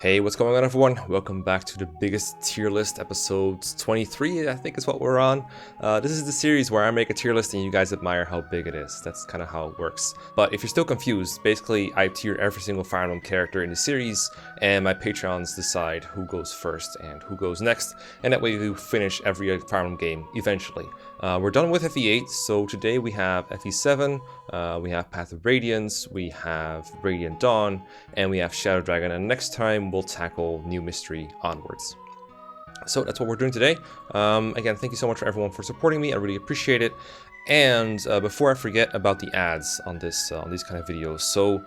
Hey, what's going on everyone? Welcome back to the biggest tier list, episode 23 I think is what we're on. This is the series where I make a tier list and you guys admire how big it is. That's kind of how it works. But if you're still confused, basically I tier every single Fire Emblem character in the series and my Patreons decide who goes first and who goes next. And that way we finish every Fire Emblem game eventually. We're done with FE8, so today we have FE7, we have Path of Radiance, we have Radiant Dawn, and we have Shadow Dragon, and next time we'll tackle New Mystery onwards. So that's what we're doing today. Again, thank you so much for everyone for supporting me, I really appreciate it. And before I forget about the ads on this on these kind of videos, so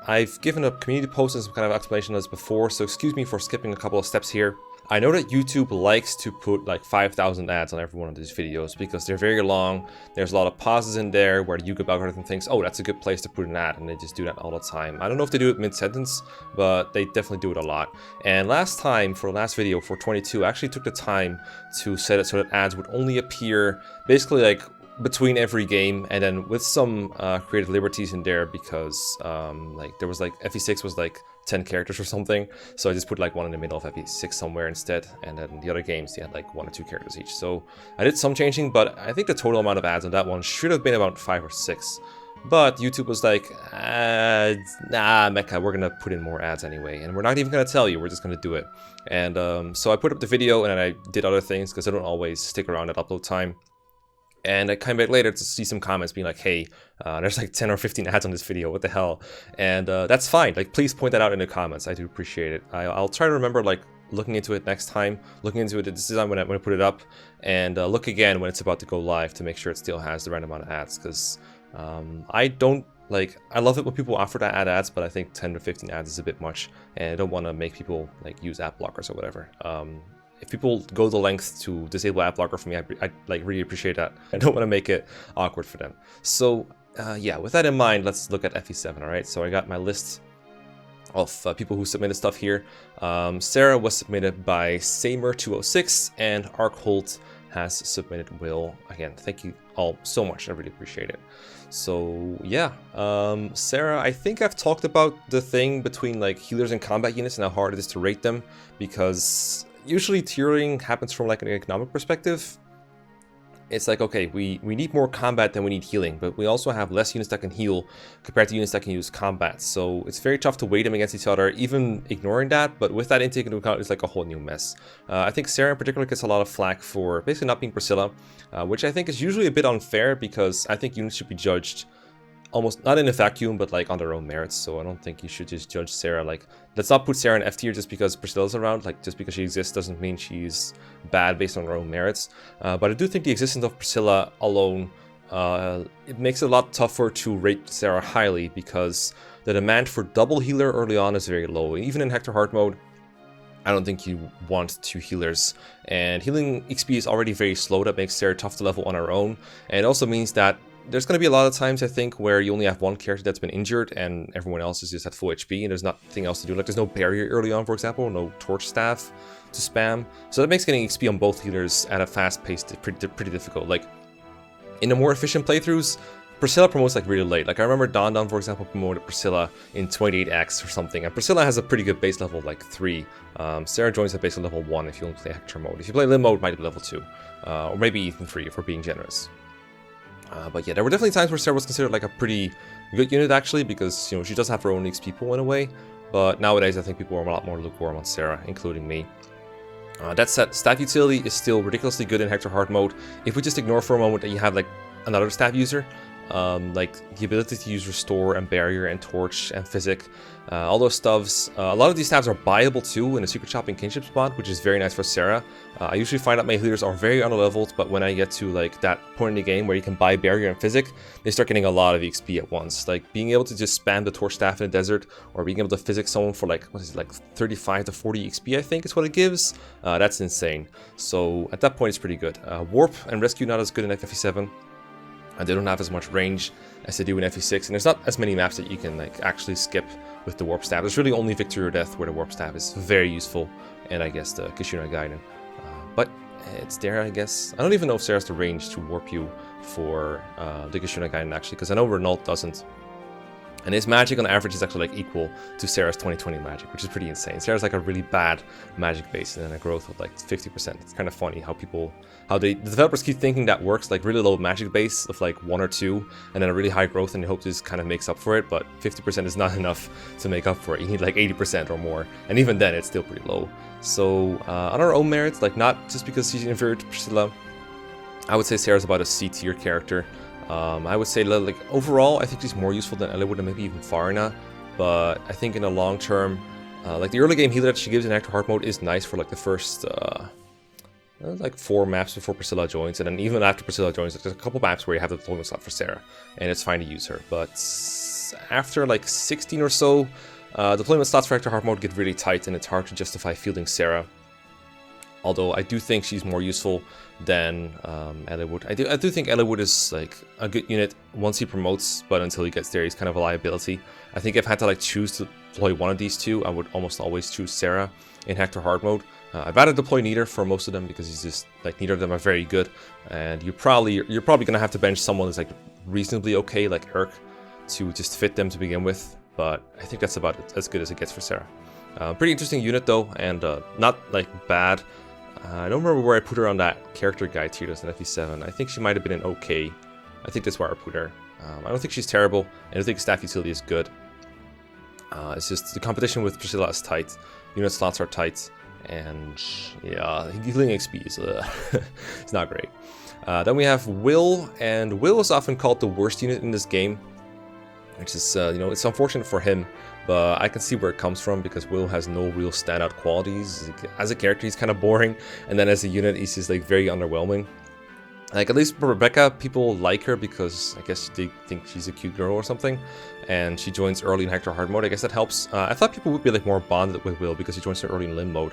I've given a community post and some kind of explanation of this before, so excuse me for skipping a couple of steps here. I know that YouTube likes to put like 5,000 ads on every one of these videos because they're very long. There's a lot of pauses in there where the YouTube algorithm thinks, oh, that's a good place to put an ad, and they just do that all the time. I don't know if they do it mid-sentence, but they definitely do it a lot. And last time, for the last video, for 22, I actually took the time to set it so that ads would only appear basically like between every game, and then with some creative liberties in there because like there was like FE6 was like 10 characters or something, so I just put like one in the middle of FE6 somewhere instead, and then the other games they had like 1 or 2 characters each. So I did some changing, but I think the total amount of ads on that one should have been about 5 or 6. But YouTube was like, nah, Mekkah, we're gonna put in more ads anyway, and we're not even gonna tell you, we're just gonna do it. And so I put up the video, and then I did other things because I don't always stick around at upload time. And I came back later to see some comments being like, hey, there's like 10 or 15 ads on this video, what the hell? And that's fine, like please point that out in the comments, I do appreciate it. I'll try to remember like looking into it next time, looking into it this time when I put it up, and look again when it's about to go live to make sure it still has the right amount of ads, because I don't like, I love it when people offer to add ads, but I think 10 to 15 ads is a bit much, and I don't want to make people like use ad blockers or whatever. If people go the length to disable ad blocker for me, I like really appreciate that. I don't want to make it awkward for them. So yeah, with that in mind, let's look at FE7, alright? So I got my list of people who submitted stuff here. Sarah was submitted by Samer206, and Arkholt has submitted Will. Again, thank you all so much, I really appreciate it. So yeah, Sarah, I think I've talked about the thing between like healers and combat units and how hard it is to rate them, because usually tiering happens from like an economic perspective. It's like, okay, we need more combat than we need healing, but we also have less units that can heal compared to units that can use combat. So it's very tough to weigh them against each other, even ignoring that, but with that intake into account, it's like a whole new mess. I think Sarah in particular gets a lot of flack for basically not being Priscilla, which I think is usually a bit unfair because I think units should be judged almost not in a vacuum, but like on their own merits. So I don't think you should just judge Sarah like, let's not put Sarah in F tier just because Priscilla's around. Like, just because she exists doesn't mean she's bad based on her own merits. But I do think the existence of Priscilla alone, it makes it a lot tougher to rate Sarah highly because the demand for double healer early on is very low. Even in Hector Heart mode, I don't think you want 2 healers, and healing XP is already very slow. That makes Sarah tough to level on her own, and it also means that there's going to be a lot of times, I think, where you only have one character that's been injured and everyone else is just at full HP and there's nothing else to do. Like, there's no barrier early on, for example, no torch staff to spam. So that makes getting XP on both healers at a fast pace pretty difficult. Like, in the more efficient playthroughs, Priscilla promotes like really late. Like, I remember Don, for example, promoted Priscilla in 28x or something, and Priscilla has a pretty good base level, like 3. Sarah joins at base level 1 if you only play Hector mode. If you play Lim mode, it might be level 2, or maybe even 3 if we're being generous. But yeah, there were definitely times where Sarah was considered like a pretty good unit actually, because you know she does have her own XP pool in a way. But nowadays I think people are a lot more lukewarm on Sarah, including me. That said, staff utility is still ridiculously good in Hector Heart mode. If we just ignore for a moment that you have like another staff user, like the ability to use Restore and Barrier and Torch and Physic, all those stuffs. A lot of these stabs are buyable too in a Secret Shop and Kinship spot, which is very nice for Sarah. I usually find that my healers are very underleveled, but when I get to like that point in the game where you can buy Barrier and Physic, they start getting a lot of XP at once. Like being able to just spam the Torch Staff in the desert, or being able to Physic someone for like, what is it, like 35 to 40 XP I think is what it gives. That's insane. So at that point it's pretty good. Warp and Rescue not as good in FE7. And they don't have as much range as they do in FE6, and there's not as many maps that you can like actually skip with the Warp Staff. There's really only Victory or Death where the Warp Staff is very useful, and I guess the Kishuna Gaiden. But it's there, I guess. I don't even know if Sarah has the range to warp you for the Kishuna Gaiden actually, because I know Renault doesn't. And his magic on average is actually like equal to Sarah's 2020 magic, which is pretty insane. Sarah's like a really bad magic base and then a growth of like 50%. It's kind of funny how the developers keep thinking that works, like really low magic base of like 1 or 2 and then a really high growth, and you hope this kind of makes up for it, but 50% is not enough to make up for it. You need like 80% or more, and even then it's still pretty low. So on her own merits, like not just because she's inferior to Priscilla, I would say Sarah's about a C tier character. I would say like overall, I think she's more useful than Eliwood and maybe even Farina, but I think in the long term, like the early game healer that she gives in Active Heart mode is nice for like the first like 4 maps before Priscilla joins, and then even after Priscilla joins, there's a couple maps where you have the deployment slot for Sarah, and it's fine to use her. But after like 16 or so, deployment slots for Active Heart mode get really tight, and it's hard to justify fielding Sarah. Although I do think she's more useful than Eliwood. I do think Eliwood is like a good unit once he promotes, but until he gets there, he's kind of a liability. I think if I had to like choose to deploy one of these two, I would almost always choose Sarah in Hector hard mode. I've had to deploy neither for most of them because he's just like neither of them are very good, and you're probably gonna have to bench someone who's like reasonably okay, like Urk, to just fit them to begin with. But I think that's about as good as it gets for Sarah. Pretty interesting unit though, and not like bad. I don't remember where I put her on that character guide tier list in FE7. I think she might have been an okay. I think that's where I put her. I don't think she's terrible. I don't think staff utility is good. It's just the competition with Priscilla is tight. Unit slots are tight. And yeah, healing XP is it's not great. Then we have Will, and Will is often called the worst unit in this game. Which is, you know, it's unfortunate for him. But I can see where it comes from because Will has no real standout qualities. As a character, he's kind of boring, and then as a unit, he's just like very underwhelming. Like at least for Rebecca, people like her because I guess they think she's a cute girl or something, and she joins early in Hector hard mode. I guess that helps. I thought people would be like more bonded with Will because he joins her early in limb mode,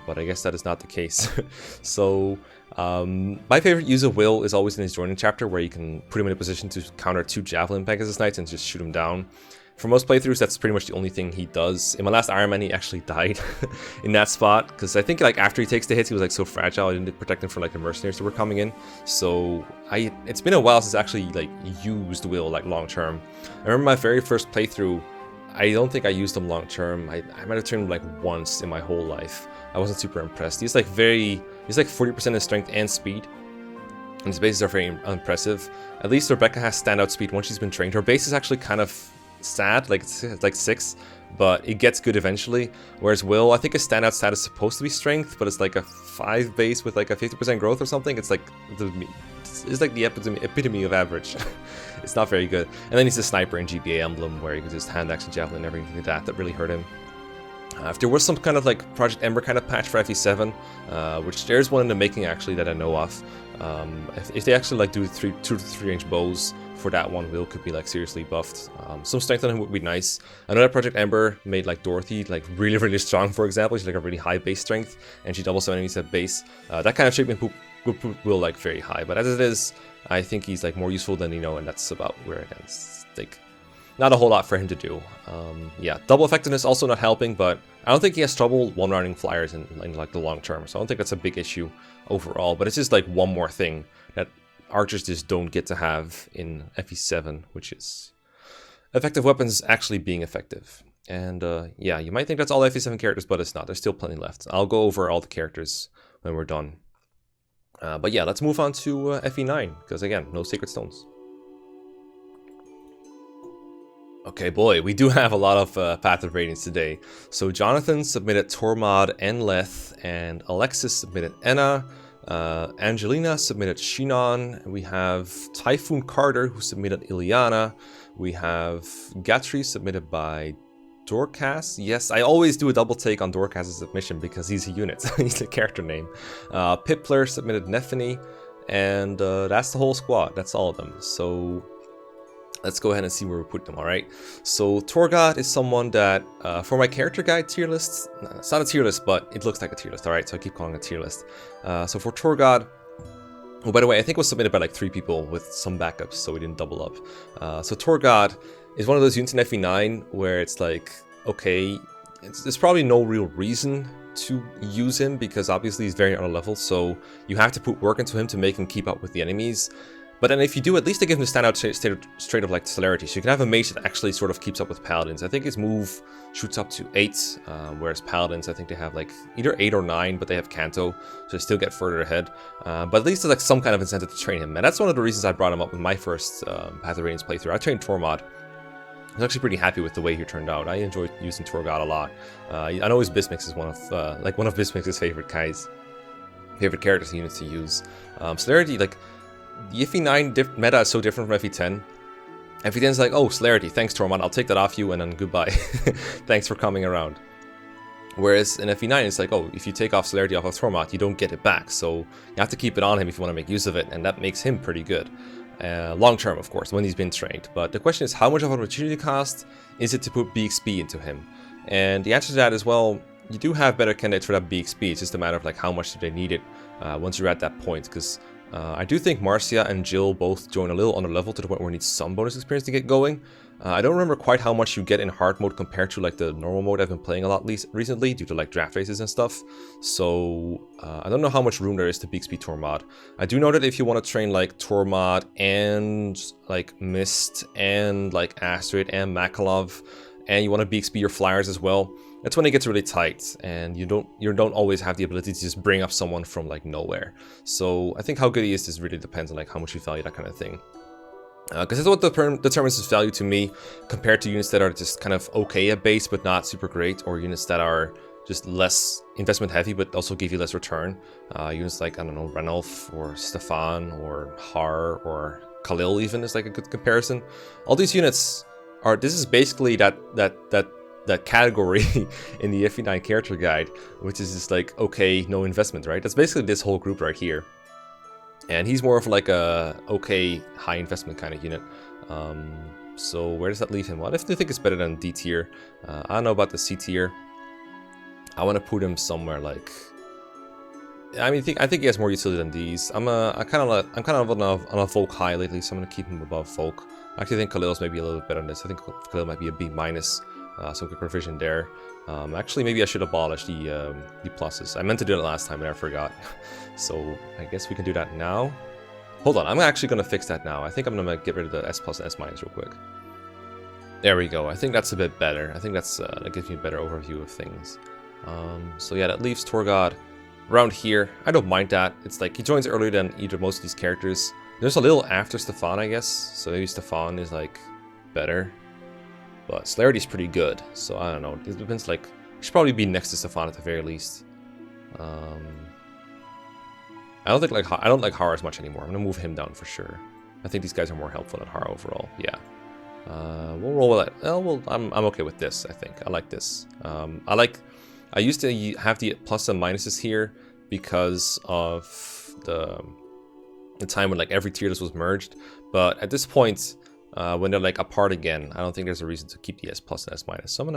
but I guess that is not the case. So my favorite use of Will is always in his joining chapter, where you can put him in a position to counter 2 Javelin Pegasus Knights and just shoot him down. For most playthroughs, that's pretty much the only thing he does. In my last Iron Man, he actually died in that spot, because I think like after he takes the hits, he was like so fragile, I didn't protect him from like the mercenaries that were coming in. So it's been a while since I actually like used Will like long term. I remember my very first playthrough, I don't think I used him long term. I might have turned him like once in my whole life. I wasn't super impressed. He's like 40% in strength and speed, and his bases are very impressive. At least Rebecca has standout speed once she's been trained. Her base is actually kind of sad, like it's like 6, but it gets good eventually. Whereas Will, I think his standout stat is supposed to be strength, but it's like a 5 base with like a 50% growth or something. It's like the epitome of average. It's not very good. And then he's a sniper in GBA Emblem, where he could just hand action javelin and everything like that really hurt him. If there was some kind of like Project Ember kind of patch for FE7, which there's one in the making actually that I know of. If they actually like do 2 to 3 range bows for that one, Will could be like seriously buffed. Some strength on him would be nice. I know that Project Ember made like Dorothy like really strong, for example. She's like a really high base strength, and she doubles enemies at base. That kind of treatment would put Will like very high, but as it is, I think he's like more useful than and that's about where it ends. Like, not a whole lot for him to do. Yeah, double effectiveness also not helping, but I don't think he has trouble one-rounding flyers in like the long term, so I don't think that's a big issue overall, but it's just like one more thing that archers just don't get to have in FE7, which is effective weapons actually being effective. And yeah, you might think that's all FE7 characters, but it's not. There's still plenty left. I'll go over all the characters when we're done. But yeah, let's move on to FE9, because again, no Sacred Stones. Okay, boy, we do have a lot of Path of Radiance today. So Jonathan submitted Tormod and Leth, and Alexis submitted Enna. Angelina submitted Shinon. We have Typhoon Carter, who submitted Ilyana. We have Gatri submitted by Dorcas. Yes, I always do a double take on Dorcas' submission because he's a unit. He's a character name. Pipler submitted Nephany, and that's the whole squad. That's all of them. So let's go ahead and see where we put them, alright? So Torgod is someone that, for my character guide tier list, it's not a tier list, but it looks like a tier list, alright? So I keep calling it a tier list. So for Torgod, oh, by the way, I think it was submitted by like 3 people with some backups, so we didn't double up. So Torgod is one of those units in FE9 where it's like, okay, there's probably no real reason to use him because obviously he's very on a level, so you have to put work into him to make him keep up with the enemies. But then if you do, at least they give him the standout straight of like celerity. So you can have a mage that actually sort of keeps up with paladins. I think his move shoots up to 8, whereas paladins, I think they have like either 8 or 9, but they have Canto, so they still get further ahead. But at least there's like some kind of incentive to train him. And that's one of the reasons I brought him up in my first Path of Radiance playthrough. I trained Tormod. I was actually pretty happy with the way he turned out. I enjoyed using Torgod a lot. I know his Bismix is one of Bismix's favorite characters units to use. Celerity, like, the FE9 meta is so different from FE10. FE10 is like, oh, Celerity, thanks Tormod, I'll take that off you and then goodbye. Thanks for coming around. Whereas in FE9 it's like, oh, if you take off Celerity off of Tormod, you don't get it back. So you have to keep it on him if you want to make use of it, and that makes him pretty good. Long term, of course, when he's been trained. But the question is, how much of an opportunity cost is it to put BXP into him? And the answer to that is, well, you do have better candidates for that BXP. It's just a matter of like how much do they need it once you're at that point. Because I do think Marcia and Jill both join a little under level to the point where we need some bonus experience to get going. I don't remember quite how much you get in hard mode compared to like the normal mode I've been playing a lot recently due to like draft races and stuff. So I don't know how much room there is to BXP Tormod. I do know that if you want to train like Tormod and like Mist and like Astrid and Makalov, and you want to BXP your flyers as well, that's when it gets really tight, and you don't always have the ability to just bring up someone from like nowhere. So I think how good he is really depends on like how much you value that kind of thing. Because that's what determines his value to me, compared to units that are just kind of okay at base but not super great, or units that are just less investment heavy but also give you less return. Units like, I don't know, Ranulf or Stefan or Har or Khalil even is like a good comparison. All these units are, this is basically that category in the FE9 character guide, which is just like, okay, no investment, right? That's basically this whole group right here. And he's more of like a okay high investment kind of unit. So where does that leave him? Well, I definitely think it's better than D tier. I don't know about the C tier. I want to put him somewhere like, I think he has more utility than these. I'm kind of on a Volk high lately, so I'm gonna keep him above Volk. I actually think Khalil's maybe a little bit better than this. I think Khalil might be a B minus. Some quick revision there. Actually, maybe I should abolish the pluses. I meant to do it last time, but I forgot. So I guess we can do that now. Hold on, I'm actually going to fix that now. I think I'm going to get rid of the S plus and S minus real quick. There we go. I think that's a bit better. I think that gives me a better overview of things. So yeah, that leaves Torgod around here. I don't mind that. It's like he joins earlier than most of these characters. There's a little after Stefan, I guess. So maybe Stefan is like better. But Celerity is pretty good, so I don't know. It depends. Like, he should probably be next to Stefan at the very least. I don't like Hara as much anymore. I'm gonna move him down for sure. I think these guys are more helpful than Hara overall. Yeah. We'll roll with that. Well, I'm okay with this. I think I like this. I used to have the plus and minuses here because of the time when like every tier list was merged. But at this point, when they're like apart again, I don't think there's a reason to keep the S plus and S minus. So I'm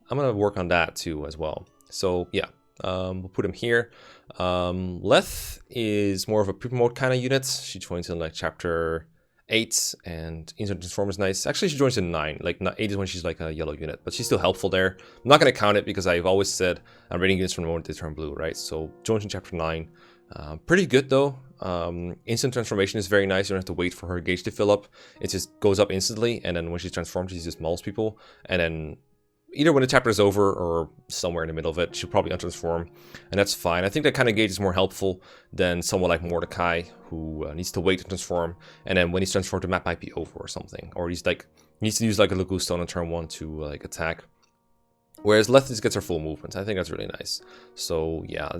gonna work on that too as well. So yeah, we'll put him here. Leth is more of a pre-promote kind of unit. She joins in like chapter 8, and Instant Transform is nice. Actually, she joins in 9. Like 8 is when she's like a yellow unit, but she's still helpful there. I'm not gonna count it because I've always said I'm rating units from the moment they turn blue, right? So joins in chapter 9. Pretty good though. Instant transformation is very nice. You don't have to wait for her gauge to fill up. It just goes up instantly, and then when she's transformed, she just mauls people. And then either when the chapter is over or somewhere in the middle of it, she'll probably untransform, and that's fine. I think that kind of gauge is more helpful than someone like Mordecai, who needs to wait to transform, and then when he's transformed, the map might be over or something, or he needs to use like a Lagu Stone on turn 1 to like attack. Whereas Leth just gets her full movement. I think that's really nice. So yeah,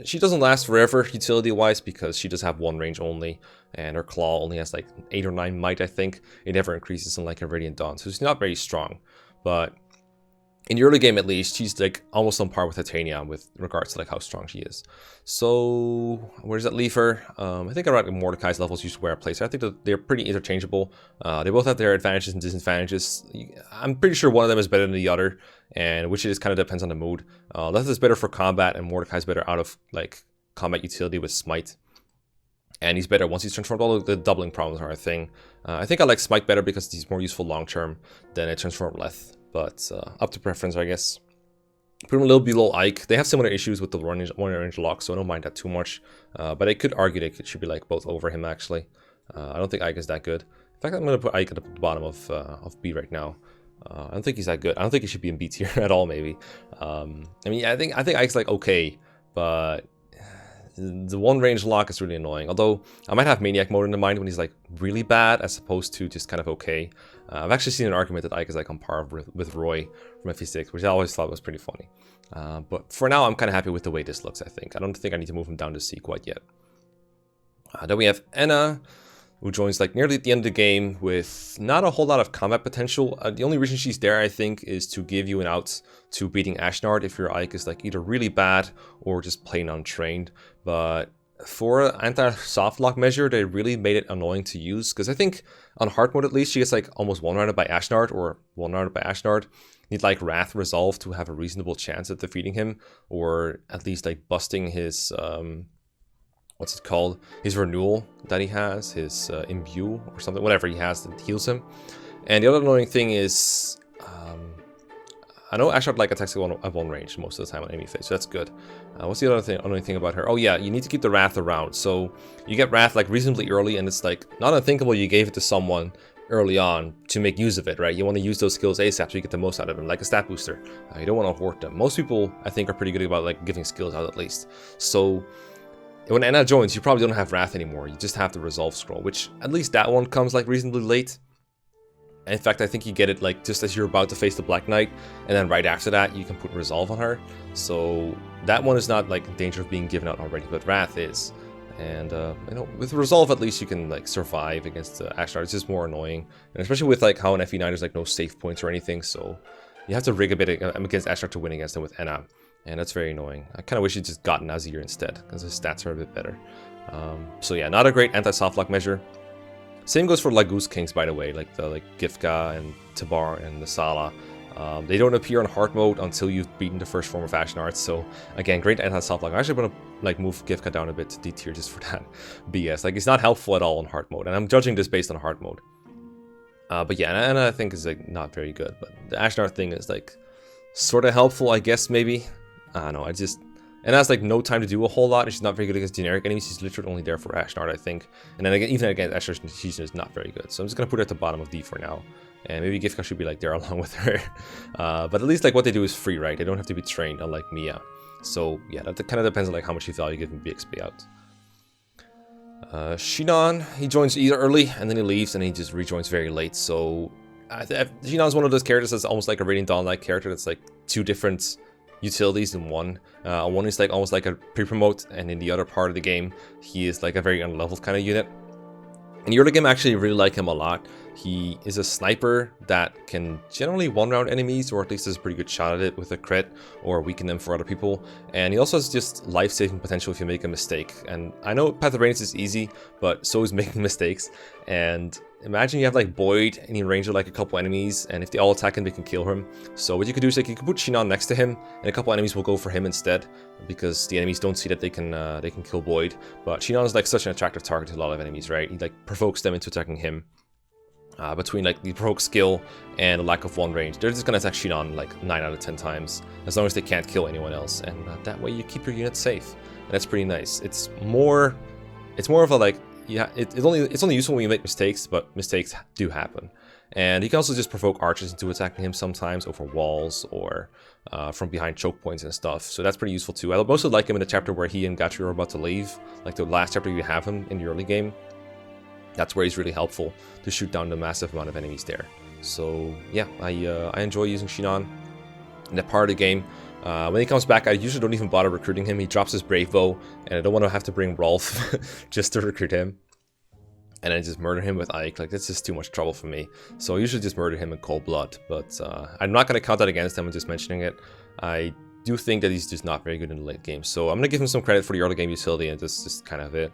she doesn't last forever utility-wise because she does have 1 range only, and her claw only has like 8 or 9 might, I think. It never increases in like a Radiant Dawn, so she's not very strong. But in the early game, at least, she's like almost on par with Titania with regards to like how strong she is. So where does that leave her? I think around Mordecai's levels used to wear a place. I think that they're pretty interchangeable. They both have their advantages and disadvantages. I'm pretty sure one of them is better than the other, and which it just kind of depends on the mood. Leth is better for combat, and Mordecai's better out of like combat utility with Smite. And he's better once he's transformed. All the doubling problems are a thing. I think I like Smite better because he's more useful long term than a transformed Leth. But up to preference, I guess. Put him a little below Ike. They have similar issues with the one range lock, so I don't mind that too much. But I could argue they should be like both over him, actually. I don't think Ike is that good. In fact, I'm going to put Ike at the bottom of B right now. I don't think he's that good. I don't think he should be in B tier at all, maybe. I mean, yeah, I think Ike's like okay, but the one range lock is really annoying. Although I might have Maniac mode in mind when he's like really bad as opposed to just kind of okay. I've actually seen an argument that Ike is like on par with Roy from FE6, which I always thought was pretty funny. But for now, I'm kind of happy with the way this looks, I think. I don't think I need to move him down to C quite yet. Then we have Enna, who joins like nearly at the end of the game with not a whole lot of combat potential. The only reason she's there, I think, is to give you an out to beating Ashnard if your Ike is like either really bad or just plain untrained. But for anti-soft lock measure, they really made it annoying to use, because I think on hard mode at least, she gets like almost one-rounded by Ashnard or one-rounded by Ashnard. Need like Wrath Resolve to have a reasonable chance at defeating him, or at least like busting his what's it called? His renewal that he has, his imbue or something, whatever he has that heals him. And the other annoying thing is, I know Ashnard like attacks at one range most of the time on enemy phase, so that's good. What's the other annoying thing about her? Oh yeah, you need to keep the Wrath around. So you get Wrath like reasonably early, and it's like not unthinkable you gave it to someone early on to make use of it, right? You want to use those skills ASAP so you get the most out of them, like a stat booster. You don't want to hoard them. Most people, I think, are pretty good about like giving skills out at least. So when Enna joins, you probably don't have Wrath anymore. You just have the Resolve scroll, which at least that one comes like reasonably late. In fact, I think you get it like just as you're about to face the Black Knight, and then right after that you can put Resolve on her. So that one is not like in danger of being given out already, but Wrath is. And you know, with Resolve at least you can like survive against Ashnard. It's just more annoying, and especially with like how in FE9 there's like no save points or anything, so you have to rig a bit against Ashnard to win against him with Enna, and that's very annoying. I kind of wish he'd just gotten Azir instead, because his stats are a bit better. So yeah, not a great anti-soft lock measure. Same goes for Laguz Kings, by the way, like the Gifka and Tabar and the Sala. They don't appear on hard mode until you've beaten the first form of Ashnard. So again, great anti-soft lock. I'm actually gonna like move Gifka down a bit to D tier just for that BS. Like, it's not helpful at all on hard mode, and I'm judging this based on hard mode. But yeah, and I think is like not very good. But the Ashnard thing is like sort of helpful, I guess, maybe. I don't know. And has like no time to do a whole lot. She's not very good against generic enemies. She's literally only there for Ashnard, I think. And then again, even against Ashnard, she's just not very good. So I'm just gonna put her at the bottom of D for now. And maybe Gifka should be like there along with her. But at least like what they do is free, right? They don't have to be trained, unlike Mia. So yeah, that kind of depends on like how much you value giving BXP out. Shinon, he joins either early and then he leaves and he just rejoins very late. So Shinon's one of those characters that's almost like a Radiant Dawn-like character that's like two different utilities in one. One is like almost like a pre-promote, and in the other part of the game, he is like a very unleveled kind of unit. In the early game, I actually really like him a lot. He is a sniper that can generally one-round enemies, or at least has a pretty good shot at it with a crit, or weaken them for other people. And he also has just life-saving potential if you make a mistake. And I know Path of Radiance is easy, but so is making mistakes. And imagine you have like Boyd and he range of like a couple enemies, and if they all attack him, they can kill him. So what you could do is like you can put Shinon next to him, and a couple enemies will go for him instead, because the enemies don't see that they can kill Boyd. But Shinon is like such an attractive target to a lot of enemies, right? He like provokes them into attacking him. Between like the provoke skill and the lack of one range, they're just gonna attack Shinon like 9 out of 10 times, as long as they can't kill anyone else, and that way you keep your unit safe. And that's pretty nice. It's more of a like, yeah, it's only useful when you make mistakes, but mistakes do happen. And you can also just provoke archers into attacking him sometimes over walls or from behind choke points and stuff. So that's pretty useful too. I mostly like him in the chapter where he and Catria are about to leave, like the last chapter you have him in the early game. That's where he's really helpful to shoot down the massive amount of enemies there. So yeah, I enjoy using Shinon in that part of the game. When he comes back, I usually don't even bother recruiting him. He drops his Brave Bow, and I don't want to have to bring Rolf just to recruit him. And then just murder him with Ike. Like, that's just too much trouble for me. So I usually just murder him in cold blood. But I'm not going to count that against him. I'm just mentioning it. I do think that he's just not very good in the late game. So I'm going to give him some credit for the early game utility, and that's just kind of it.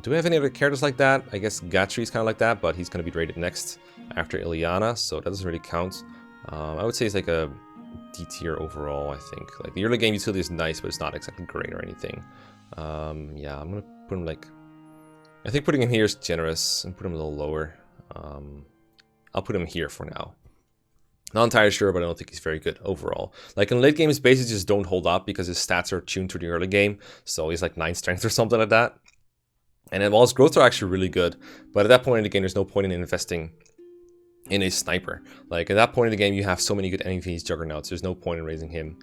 Do we have any other characters like that? I guess Gatri is kind of like that, but he's going to be rated next after Ilyana, so that doesn't really count. I would say it's like a D tier overall, I think. Like, the early game utility is nice, but it's not exactly great or anything. Yeah, I'm going to put him like... I think putting him here is generous, and put him a little lower. I'll put him here for now. Not entirely sure, but I don't think he's very good overall. Like, in late game, his bases just don't hold up because his stats are tuned to the early game. So he's like 9 strength or something like that. And then while his growths are actually really good, but at that point in the game, there's no point in investing in a sniper. Like, at that point in the game, you have so many good enemies, juggernauts, there's no point in raising him.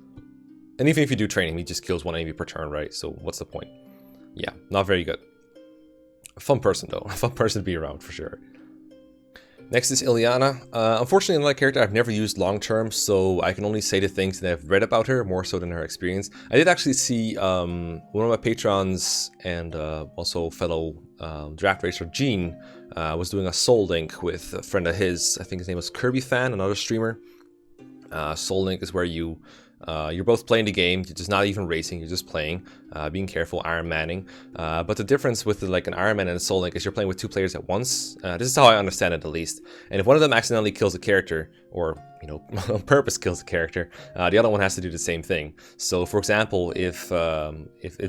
And even if you do train him, he just kills one enemy per turn, right? So what's the point? Yeah, not very good. A fun person, though. A fun person to be around, for sure. Next is Ileana. Unfortunately, another character I've never used long-term, so I can only say the things that I've read about her, more so than her experience. I did actually see one of my patrons and also fellow draft racer, Gene, was doing a Soul Link with a friend of his. I think his name was Kirby Fan, another streamer. Soul Link is where you're both playing the game, you're just not even racing, you're just playing, being careful, Iron Manning. But the difference with like an Iron Man and a Soul Link is you're playing with two players at once. This is how I understand it, at least. And if one of them accidentally kills a character, or, you know, on purpose kills a character, the other one has to do the same thing. So, for example, if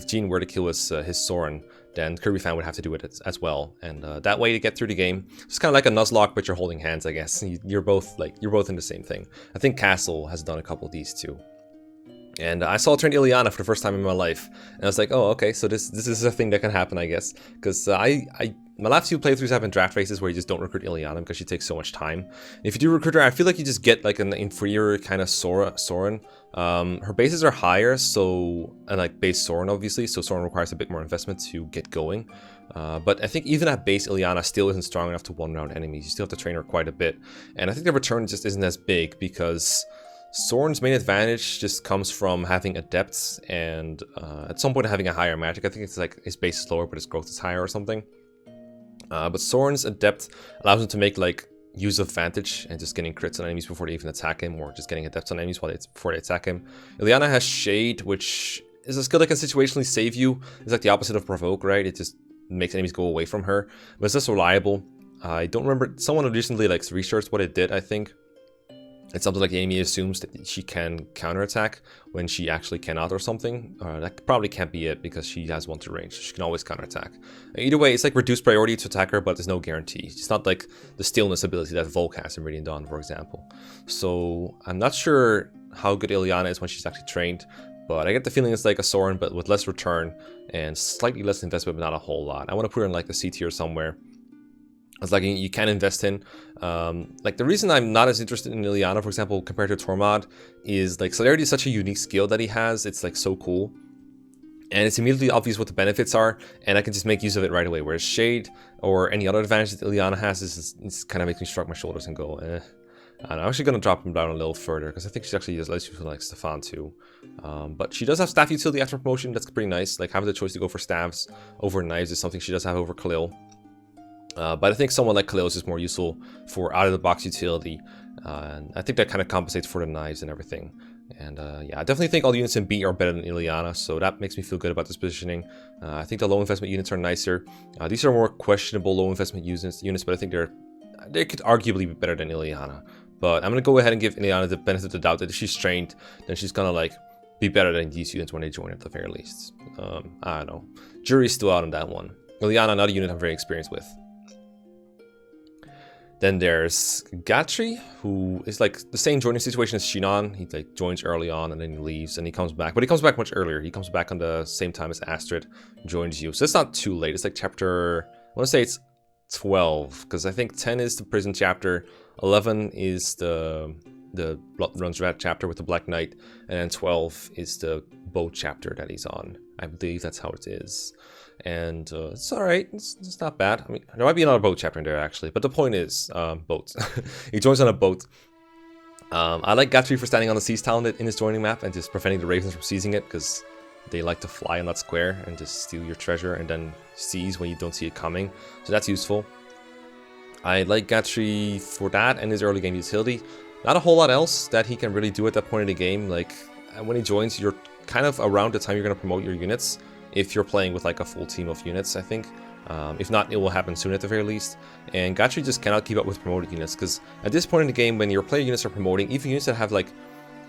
Gene were to kill his Soren, then Kirby Fan would have to do it as well. And that way to get through the game, it's kind of like a Nuzlocke, but you're holding hands, I guess. You're both in the same thing. I think Castle has done a couple of these too. And I saw it turn Ileana for the first time in my life, and I was like, oh, okay, so this is a thing that can happen, I guess. Because my last few playthroughs have been draft races where you just don't recruit Ileana because she takes so much time. If you do recruit her, I feel like you just get like an inferior kind of Soren. Her bases are higher, so, and like base Soren obviously, so Soren requires a bit more investment to get going. But I think even at base, Ileana still isn't strong enough to one-round enemies. You still have to train her quite a bit. And I think the return just isn't as big because Soren's main advantage just comes from having adepts and at some point having a higher magic. I think it's like his base is lower but his growth is higher or something. But Soren's adept allows him to make like use of advantage and just getting crits on enemies before they even attack him, or just getting adepts on enemies before they attack him. Ileana has Shade, which is a skill that can situationally save you. It's like the opposite of Provoke, right? It just makes enemies go away from her, but it's less reliable. I don't remember, someone recently like researched what it did, I think. It's something like the enemy assumes that she can counterattack when she actually cannot or something. That probably can't be it because she has one to range. So she can always counterattack. Either way, it's like reduced priority to attack her, but there's no guarantee. It's not like the stillness ability that Volk has in Radiant Dawn, for example. So I'm not sure how good Ileana is when she's actually trained, but I get the feeling it's like a Soren, but with less return and slightly less investment, but not a whole lot. I want to put her in like the C tier somewhere. It's like you can invest in. Like the reason I'm not as interested in Ileana, for example, compared to Tormod, is like Celerity is such a unique skill that he has. It's like so cool. And it's immediately obvious what the benefits are, and I can just make use of it right away. Whereas Shade or any other advantage that Ileana has is kind of makes me shrug my shoulders and go, eh. And I'm actually going to drop him down a little further because I think she's actually less useful like Stefan too. But she does have staff utility after promotion. That's pretty nice. Like having the choice to go for staffs over knives is something she does have over Khalil. But I think someone like Khalil is just more useful for out-of-the-box utility. And I think that kind of compensates for the knives and everything. And yeah, I definitely think all the units in B are better than Ileana, so that makes me feel good about this positioning. I think the low investment units are nicer. These are more questionable low investment units, but I think they could arguably be better than Ileana. But I'm going to go ahead and give Ileana the benefit of the doubt that if she's trained, then she's going to like be better than these units when they join at the very least. I don't know. Jury's still out on that one. Ileana, another unit I'm very experienced with. Then there's Catria, who is like the same joining situation as Shinon. He like joins early on and then he leaves and he comes back. But he comes back much earlier. He comes back on the same time as Astrid joins you. So it's not too late. It's like chapter, I want to say it's 12, because I think 10 is the prison chapter, 11 is the Blood Runs Red chapter with the Black Knight, and then 12 is the boat chapter that he's on. I believe that's how it is. And it's alright, it's not bad. I mean, there might be another boat chapter in there actually, but the point is, boats. He joins on a boat. I like Catria for standing on the Seas talent in his joining map and just preventing the Ravens from seizing it, because they like to fly on that square and just steal your treasure and then seize when you don't see it coming. So that's useful. I like Catria for that and his early game utility. Not a whole lot else that he can really do at that point in the game. Like, when he joins, you're kind of around the time you're going to promote your units, if you're playing with like a full team of units, I think. If not, it will happen soon at the very least. And Catria just cannot keep up with promoted units, because at this point in the game, when your player units are promoting, even units that have like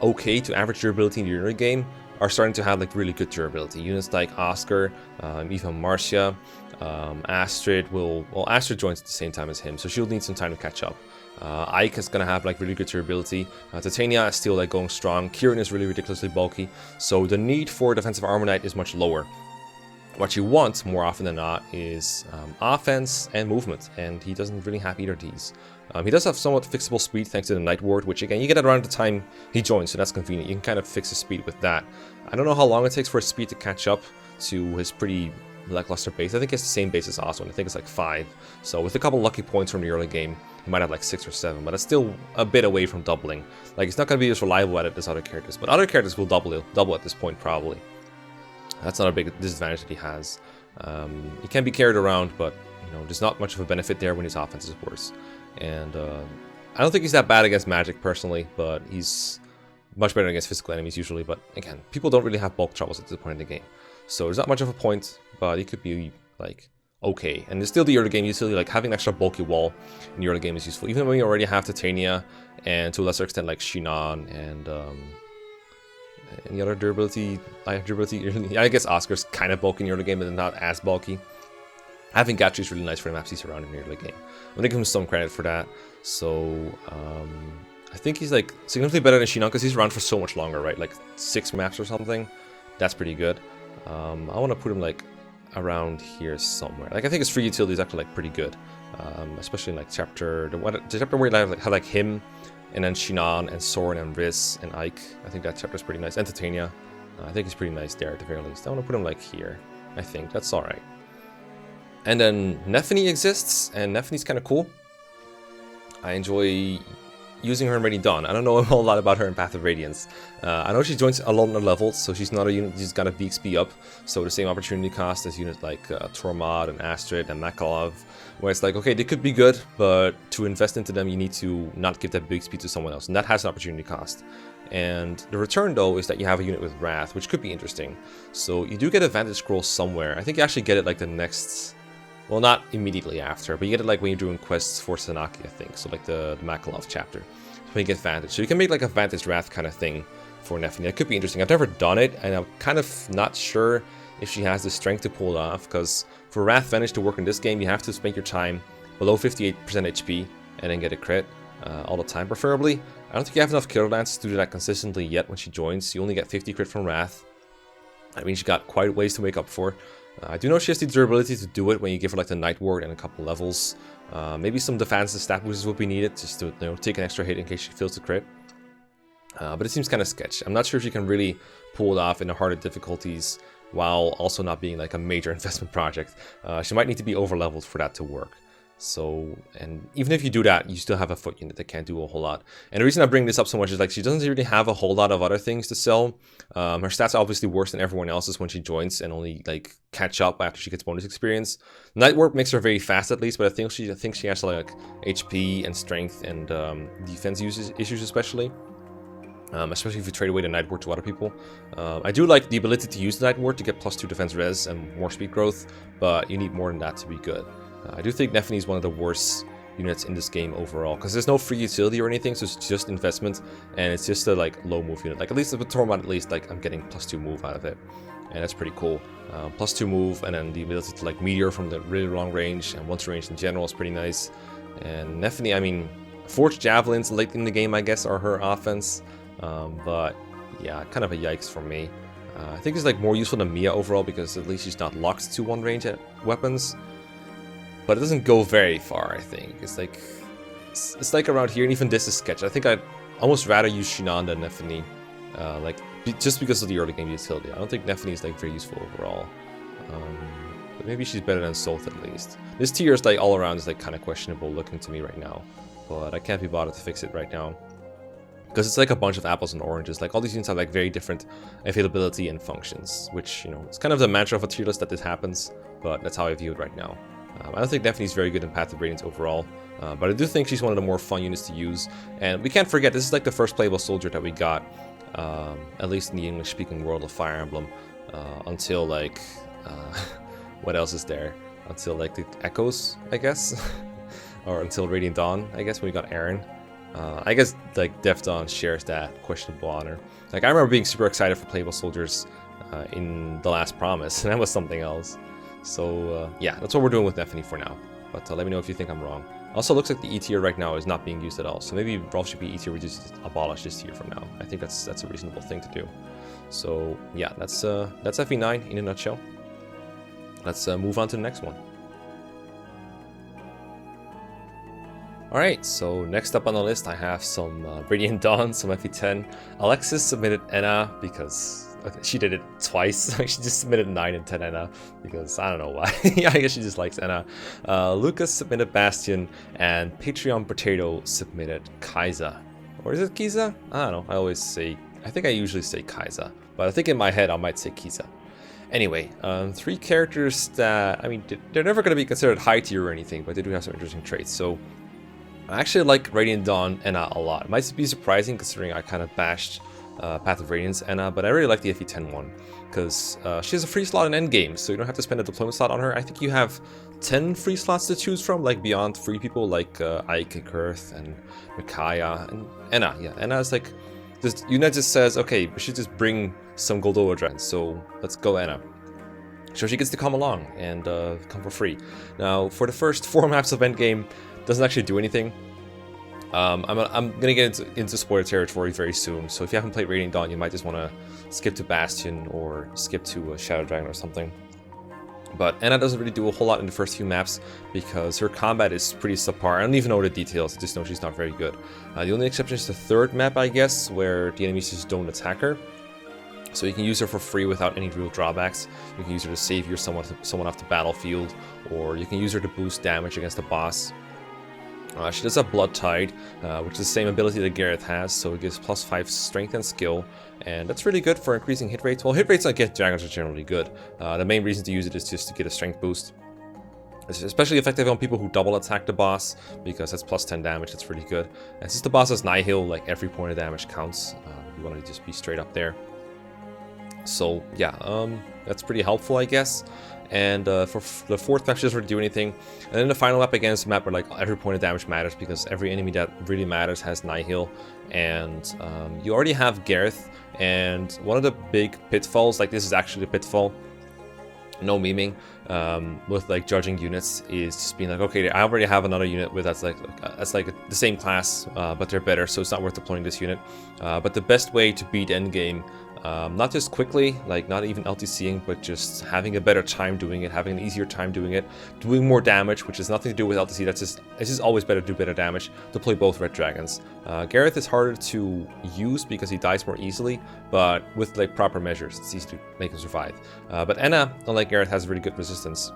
okay to average durability in the early game are starting to have like really good durability. Units like Oscar, even Marcia, Astrid Astrid joins at the same time as him, so she'll need some time to catch up. Ike is going to have like really good durability. Titania is still like going strong. Kieran is really ridiculously bulky, so the need for defensive armor knight is much lower. What you want more often than not is offense and movement, and he doesn't really have either of these. He does have somewhat fixable speed thanks to the Night Ward, which again, you get it around the time he joins, so that's convenient. You can kind of fix his speed with that. I don't know how long it takes for his speed to catch up to his pretty lackluster base. I think it's the same base as Oswald. I think it's like 5. So with a couple lucky points from the early game, he might have like 6 or 7, but it's still a bit away from doubling. Like, it's not going to be as reliable at it as other characters, but other characters will double at this point probably. That's not a big disadvantage that he has. He can be carried around, but you know, there's not much of a benefit there when his offense is worse. And I don't think he's that bad against magic personally, but he's much better against physical enemies usually. But again, people don't really have bulk troubles at this point in the game, so there's not much of a point. But he could be like okay. And there's still the early game utility, like having an extra bulky wall in the early game is useful, even when you already have Titania and to a lesser extent like Shinon and any other durability. I guess Oscar's kind of bulky in the early game, but not as bulky. Having Catria is really nice for the maps he's around in the early game. I'm gonna give him some credit for that. So I think he's like significantly better than Shinon because he's around for so much longer, right? Like 6 maps or something. That's pretty good. I want to put him like around here somewhere. Like I think his free utility is actually like pretty good, especially in like the chapter where you have like him, and then Shinon and Soren and Riz and Ike. I think that chapter is pretty nice. And Titania. I think he's pretty nice there at the very least. I want to put him like here. I think that's all right. And then Nephany exists, and Nephany's kind of cool. I enjoy using her in Ready Dawn. I don't know a whole lot about her in Path of Radiance. I know she joins a lot of levels, so she's not a unit who's got a BXP up, so the same opportunity cost as units like Tormod and Astrid and Makalov, where it's like, okay, they could be good, but to invest into them, you need to not give that BXP to someone else, and that has an opportunity cost. And the return, though, is that you have a unit with Wrath, which could be interesting. So you do get a Vantage Scroll somewhere. I think you actually get it like the next... Well, not immediately after, but you get it like when you're doing quests for Sanaki, I think. So like the Makalov chapter. When you get Vantage. So you can make like a Vantage Wrath kind of thing for Nephany. It could be interesting. I've never done it, and I'm kind of not sure if she has the strength to pull it off, because for Wrath Vantage to work in this game, you have to spend your time below 58% HP and then get a crit all the time, preferably. I don't think you have enough Killer Lance to do that consistently yet when she joins. You only get 50 crit from Wrath. I mean, she got quite a ways to make up for. I do know she has the durability to do it when you give her like the Night Ward and a couple levels. Maybe some defensive stat boosts will be needed just to take an extra hit in case she fails to crit. But it seems kind of sketch. I'm not sure if she can really pull it off in the harder difficulties while also not being like a major investment project. She might need to be over leveled for that to work. So, and even if you do that, you still have a foot unit that can't do a whole lot. And the reason I bring this up so much is like she doesn't really have a whole lot of other things to sell. Her stats are obviously worse than everyone else's when she joins and only like catch up after she gets bonus experience. Night Warp makes her very fast at least, but I think she has like HP and strength and defense issues especially. Especially if you trade away the Night Ward to other people. I do like the ability to use the Night Ward to get +2 defense res and more speed growth, but you need more than that to be good. I do think Nephany is one of the worst units in this game overall, because there's no free utility or anything, so it's just investment, and it's just a like low move unit. Like at least with Tormod, at least like I'm getting +2 move out of it, and that's pretty cool. +2 move, and then the ability to like meteor from the really long range, and once range in general is pretty nice. And Nephany, I mean, Forged Javelins late in the game, I guess, are her offense, but yeah, kind of a yikes for me. I think it's like more useful than Mia overall, because at least she's not locked to one range at weapons. But it doesn't go very far, I think. It's like around here, and even this is sketch. I think I'd almost rather use Shinon than Nephany, just because of the early game utility. I don't think Nephany is like very useful overall. But maybe she's better than Soth at least. This tier is like all around is like kind of questionable looking to me right now, but I can't be bothered to fix it right now. Because it's like a bunch of apples and oranges. Like all these units have like very different availability and functions, which, you know, it's kind of the mantra of a tier list that this happens, but that's how I view it right now. I don't think Nephany's very good in Path of Radiance overall, but I do think she's one of the more fun units to use. And we can't forget, this is like the first playable soldier that we got, at least in the English-speaking world of Fire Emblem, until like, what else is there? Until like the Echoes, I guess? Or until Radiant Dawn, I guess, when we got Aaron. I guess like Death Dawn shares that questionable honor. Like I remember being super excited for playable soldiers in The Last Promise, and that was something else. So yeah, that's what we're doing with Nephany for now. But let me know if you think I'm wrong. Also, looks like the E tier right now is not being used at all. So maybe Rolf should be E tier, we just abolish this tier for now. I think that's a reasonable thing to do. So yeah, that's FE9 in a nutshell. let's move on to the next one. Alright, so next up on the list I have some Radiant Dawn, some FE10. Alexis submitted Enna because she did it twice. She just submitted 9 and 10 Enna because I don't know why. Yeah, I guess she just likes Enna. Lucas submitted Bastion, and Patreon Potato submitted Kaisa. Or is it Kaisa? I don't know. I think I usually say Kaisa, but I think in my head I might say Kaisa. Anyway, 3 characters that, I mean, they're never going to be considered high tier or anything, but they do have some interesting traits. So I actually like Radiant Dawn Enna a lot. It might be surprising considering I kind of bashed Path of Radiance Enna, but I really like the FE10 one because she has a free slot in endgame, so you don't have to spend a deployment slot on her. I think you have 10 free slots to choose from, like beyond free people like Ike and Kurth and Mekkah and Enna. Yeah, Enna is like, Una just says, okay, we should just bring some Goldova dragons, so let's go Enna. So she gets to come along and come for free. Now, for the first 4 maps of endgame, doesn't actually do anything. I'm gonna get into spoiler territory very soon, so if you haven't played Radiant Dawn, you might just want to skip to Bastion or skip to Shadow Dragon or something. But Enna doesn't really do a whole lot in the first few maps because her combat is pretty subpar. I don't even know the details, I just know she's not very good. The only exception is the 3rd map, I guess, where the enemies just don't attack her. So you can use her for free without any real drawbacks. You can use her to save someone off the battlefield, or you can use her to boost damage against the boss. She does have Blood Tide, which is the same ability that Gareth has, so it gives +5 strength and skill, and that's really good for increasing hit rates. Well, hit rates against dragons are generally good. The main reason to use it is just to get a strength boost. It's especially effective on people who double attack the boss, because that's +10 damage, that's really good. And since the boss has Nihil, like every point of damage counts, you want to just be straight up there. So yeah, that's pretty helpful, I guess. And for the 4th map, she doesn't really do anything. And then the final map, again, is a map where like every point of damage matters because every enemy that really matters has Nihil. And you already have Gareth. And one of the big pitfalls, like this is actually a pitfall, no memeing, with like judging units is just being like, okay, I already have another unit with that's like the same class, but they're better, so it's not worth deploying this unit. But the best way to beat endgame, not just quickly, like not even LTCing, but just having a better time doing it, having an easier time doing it, doing more damage, which has nothing to do with LTC. It's just always better to do better damage. Deploy both Red Dragons. Gareth is harder to use because he dies more easily, but with like proper measures, it's easy to make him survive. But Enna, unlike Gareth, has really good resistance.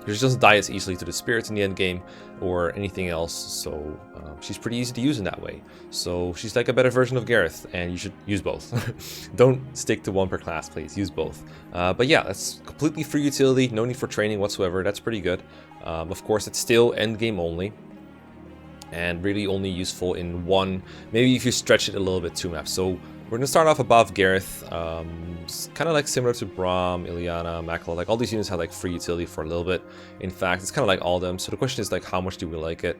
She doesn't die as easily to the spirits in the end game or anything else, so she's pretty easy to use in that way. So she's like a better version of Gareth, and you should use both. Don't stick to one per class, please. Use both. But yeah, that's completely free utility, no need for training whatsoever. That's pretty good. Of course, it's still end game only, and really only useful in one, maybe if you stretch it a little bit, 2 maps. So we're going to start off above Gareth, kind of like similar to Braum, Ilyana, Makla. Like all these units have like free utility for a little bit. In fact, it's kind of like all of them. So the question is like, how much do we like it?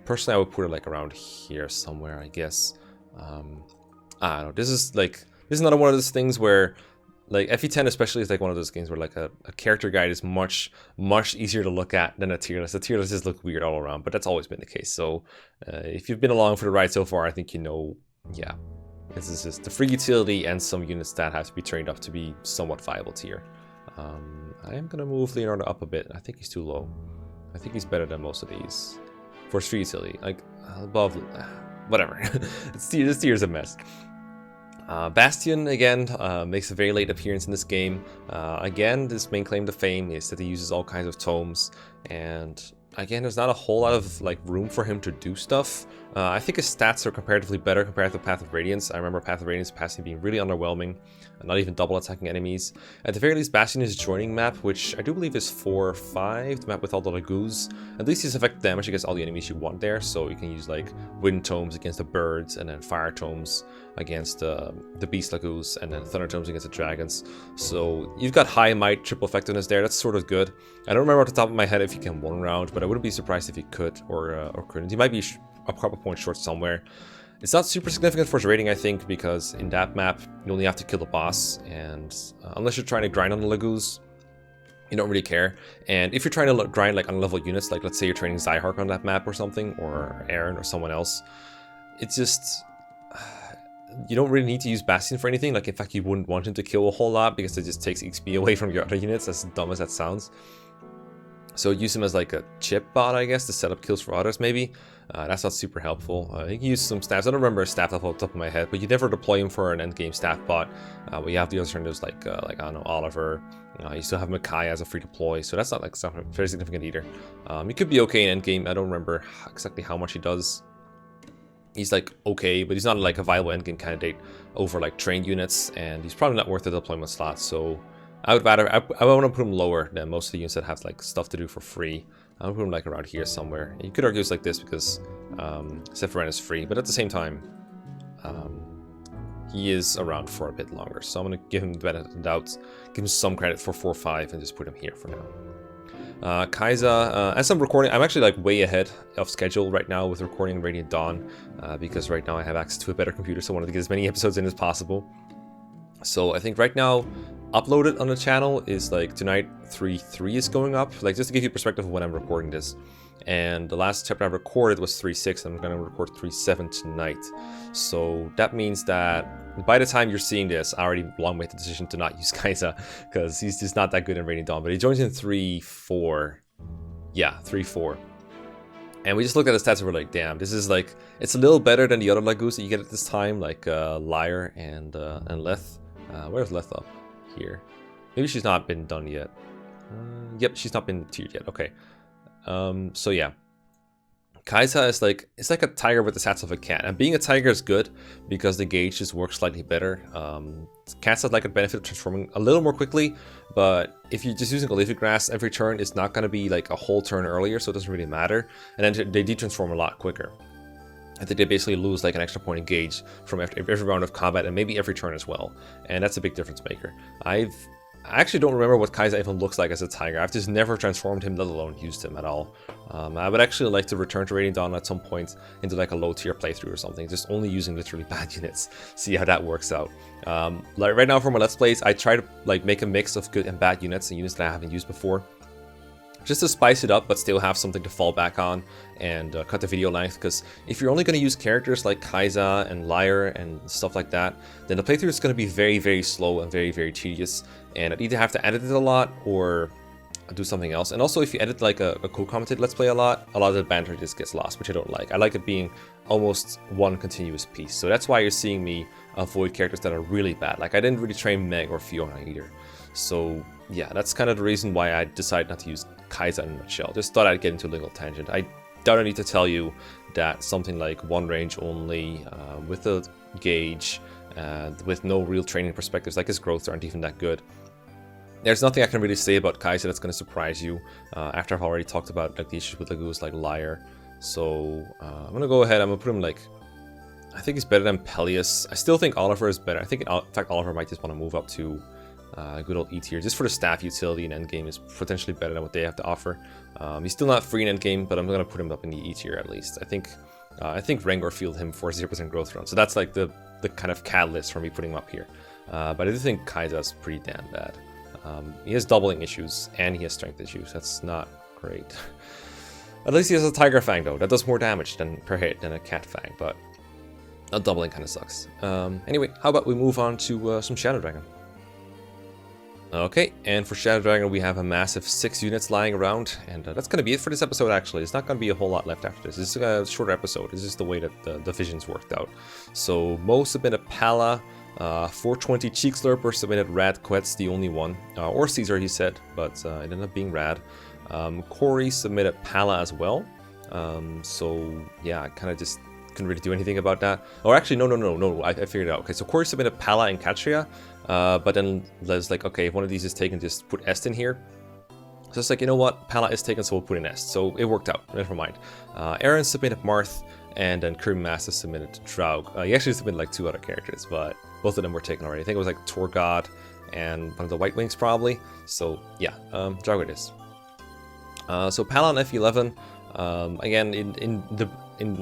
Personally, I would put it like around here somewhere, I guess. I don't know. This is another one of those things where like FE10 especially is like one of those games where like a character guide is much easier to look at than a tier list. The tier list just look weird all around, but that's always been the case. So if you've been along for the ride so far, I think you know, yeah. This is just the free utility and some units that have to be trained up to be somewhat viable tier. I am going to move Leonardo up a bit. I think he's too low. I think he's better than most of these. For free utility, like above, whatever. This tier is a mess. Bastion, again, makes a very late appearance in this game. Again, this main claim to fame is that he uses all kinds of tomes, and again, there's not a whole lot of like room for him to do stuff. I think his stats are comparatively better compared to Path of Radiance. I remember Path of Radiance passing being really underwhelming, not even double attacking enemies. At the very least, Bastion is joining map, which I do believe is 4 or 5, the map with all the Lagoos. At least he's effective damage against all the enemies you want there, so you can use like Wind Tomes against the birds, and then Fire Tomes against the Beast Lagoos, and then Thunder Tomes against the dragons. So you've got high might, triple effectiveness there. That's sort of good. I don't remember off the top of my head if he can 1 round, but I wouldn't be surprised if he could or couldn't. He might be a couple points short somewhere. It's not super significant for his rating, I think, because in that map you only have to kill the boss, and unless you're trying to grind on the Lagoos, you don't really care. And if you're trying to grind like unlevel units, like let's say you're training Zyhark on that map or something, or Aaron or someone else, it's just you don't really need to use Bastion for anything. Like, in fact, you wouldn't want him to kill a whole lot because it just takes XP away from your other units, as dumb as that sounds. So use him as like a chip bot, I guess, to set up kills for others, maybe. That's not super helpful. You can use some staffs. I don't remember a staff off the top of my head, but you never deploy him for an endgame staff bot. But you have the alternatives like I don't know, Oliver. You still have Mekkah as a free deploy, so that's not like something very significant either. He could be okay in endgame. I don't remember exactly how much he does. He's like okay, but he's not like a viable endgame candidate over like trained units, and he's probably not worth the deployment slot. So I would rather, I want to put him lower than most of the units that have like stuff to do for free. I would put him like around here somewhere. You could argue it's like this because Sephiroth is free, but at the same time, he is around for a bit longer. So I'm going to give him the benefit of the doubt, give him some credit for 4-5 and just put him here for now. Kaisa, as I'm recording, I'm actually like way ahead of schedule right now with recording Radiant Dawn because right now I have access to a better computer, so I wanted to get as many episodes in as possible. So I think right now, uploaded on the channel is like tonight 3.3 is going up, like just to give you perspective of when I'm recording this. And the last chapter I recorded was 3.6, and I'm going to record 3.7 tonight. So that means that by the time you're seeing this, I already long made the decision to not use Kaisa because he's just not that good in Radiant Dawn. But he joins in 3.4. Yeah, 3.4. And we just looked at the stats and we're like, damn, this is like, it's a little better than the other Lagoos that you get at this time, like Lyre and Leth. Where's Leth up? Here. Maybe she's not been done yet. Yep, she's not been tiered yet. Okay. So yeah. Kaisa is like, it's like a tiger with the stats of a cat. And being a tiger is good because the gauge just works slightly better. Cats have like a benefit of transforming a little more quickly, but if you're just using Olivia Grass every turn, it's not going to be like a whole turn earlier, so it doesn't really matter. And then they de-transform a lot quicker. I think they basically lose like an extra point in gauge from every round of combat and maybe every turn as well. And that's a big difference maker. I actually don't remember what Kaisa even looks like as a tiger. I've just never transformed him, let alone used him at all. I would actually like to return to Radiant Dawn at some point into like a low tier playthrough or something. Just only using literally bad units. See how that works out. Like right now for my Let's Plays, I try to like make a mix of good and bad units and units that I haven't used before. Just to spice it up, but still have something to fall back on and cut the video length. Because if you're only going to use characters like Kaisa and Lyre and stuff like that, then the playthrough is going to be very, very slow and very, very tedious. And I'd either have to edit it a lot or do something else. And also, if you edit like a co-commented Let's Play a lot of the banter just gets lost, which I don't like. I like it being almost one continuous piece. So that's why you're seeing me avoid characters that are really bad. Like I didn't really train Meg or Fiona either. So yeah, that's kind of the reason why I decided not to use Kaisa in a nutshell. Just thought I'd get into a little tangent. I don't need to tell you that something like one range only, with a gauge, with no real training perspectives, like his growths aren't even that good. There's nothing I can really say about Kaisa that's going to surprise you, after I've already talked about like the issues with Lagoos like Lyre. So I'm going to go ahead, I'm going to put him like, I think he's better than Tellius. I still think Oliver is better. I think in fact Oliver might just want to move up to good old E tier, just for the staff utility in endgame is potentially better than what they have to offer. He's still not free in endgame, but I'm gonna put him up in the E tier at least. I think Rengor fielded him for 0% growth run, so that's like the kind of catalyst for me putting him up here. But I do think Kaisa's pretty damn bad. He has doubling issues and he has strength issues. That's not great. At least he has a Tiger Fang though. That does more damage per hit than a Cat Fang, but a doubling kind of sucks. Anyway, how about we move on to some Shadow Dragon. Okay, and for Shadow Dragon we have a massive 6 units lying around, and that's going to be it for this episode actually. It's not going to be a whole lot left after this. This is a shorter episode. This is the way that the visions worked out. So Mo submitted Pala, 420 Cheek Slurper submitted Rad Quetz, the only one, or Caesar he said, but it ended up being Rad. Corey submitted Pala as well, so yeah, I kind of just couldn't really do anything about that. Or actually, no, I figured it out. Okay, so Corey submitted Pala and Catria, but then Les like, okay, if one of these is taken, just put Est in here. So it's like, you know what, Pala is taken, so we'll put in Est. So it worked out, never mind. Aaron submitted Marth, and then Krim Master submitted Draug. He actually submitted like 2 other characters, but both of them were taken already. I think it was like Tor God and one of the Whitewings probably. So yeah, Draug it is. So Pala on FE11, again in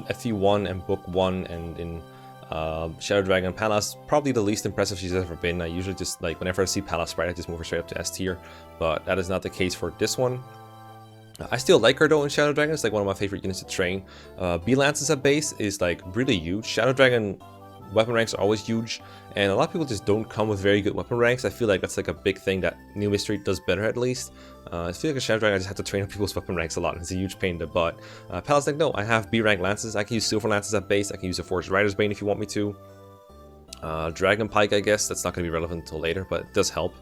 FE1 and Book 1 and in Shadow Dragon, Pala's probably the least impressive she's ever been. I usually just, like, whenever I see Pala's sprite, I just move her straight up to S tier, but that is not the case for this one. I still like her though in Shadow Dragon. It's like one of my favorite units to train. B-Lances at base is like really huge. Shadow Dragon weapon ranks are always huge, and a lot of people just don't come with very good weapon ranks. I feel like that's like a big thing that New Mystery does better at least. I feel like a Shadow Dragon, I just have to train up people's weapon ranks a lot, and it's a huge pain in the butt. Pal's like, no, I have B rank lances, I can use Silver Lances at base, I can use a Forged Rider's Bane if you want me to. Dragon Pike, I guess, that's not going to be relevant until later, but it does help.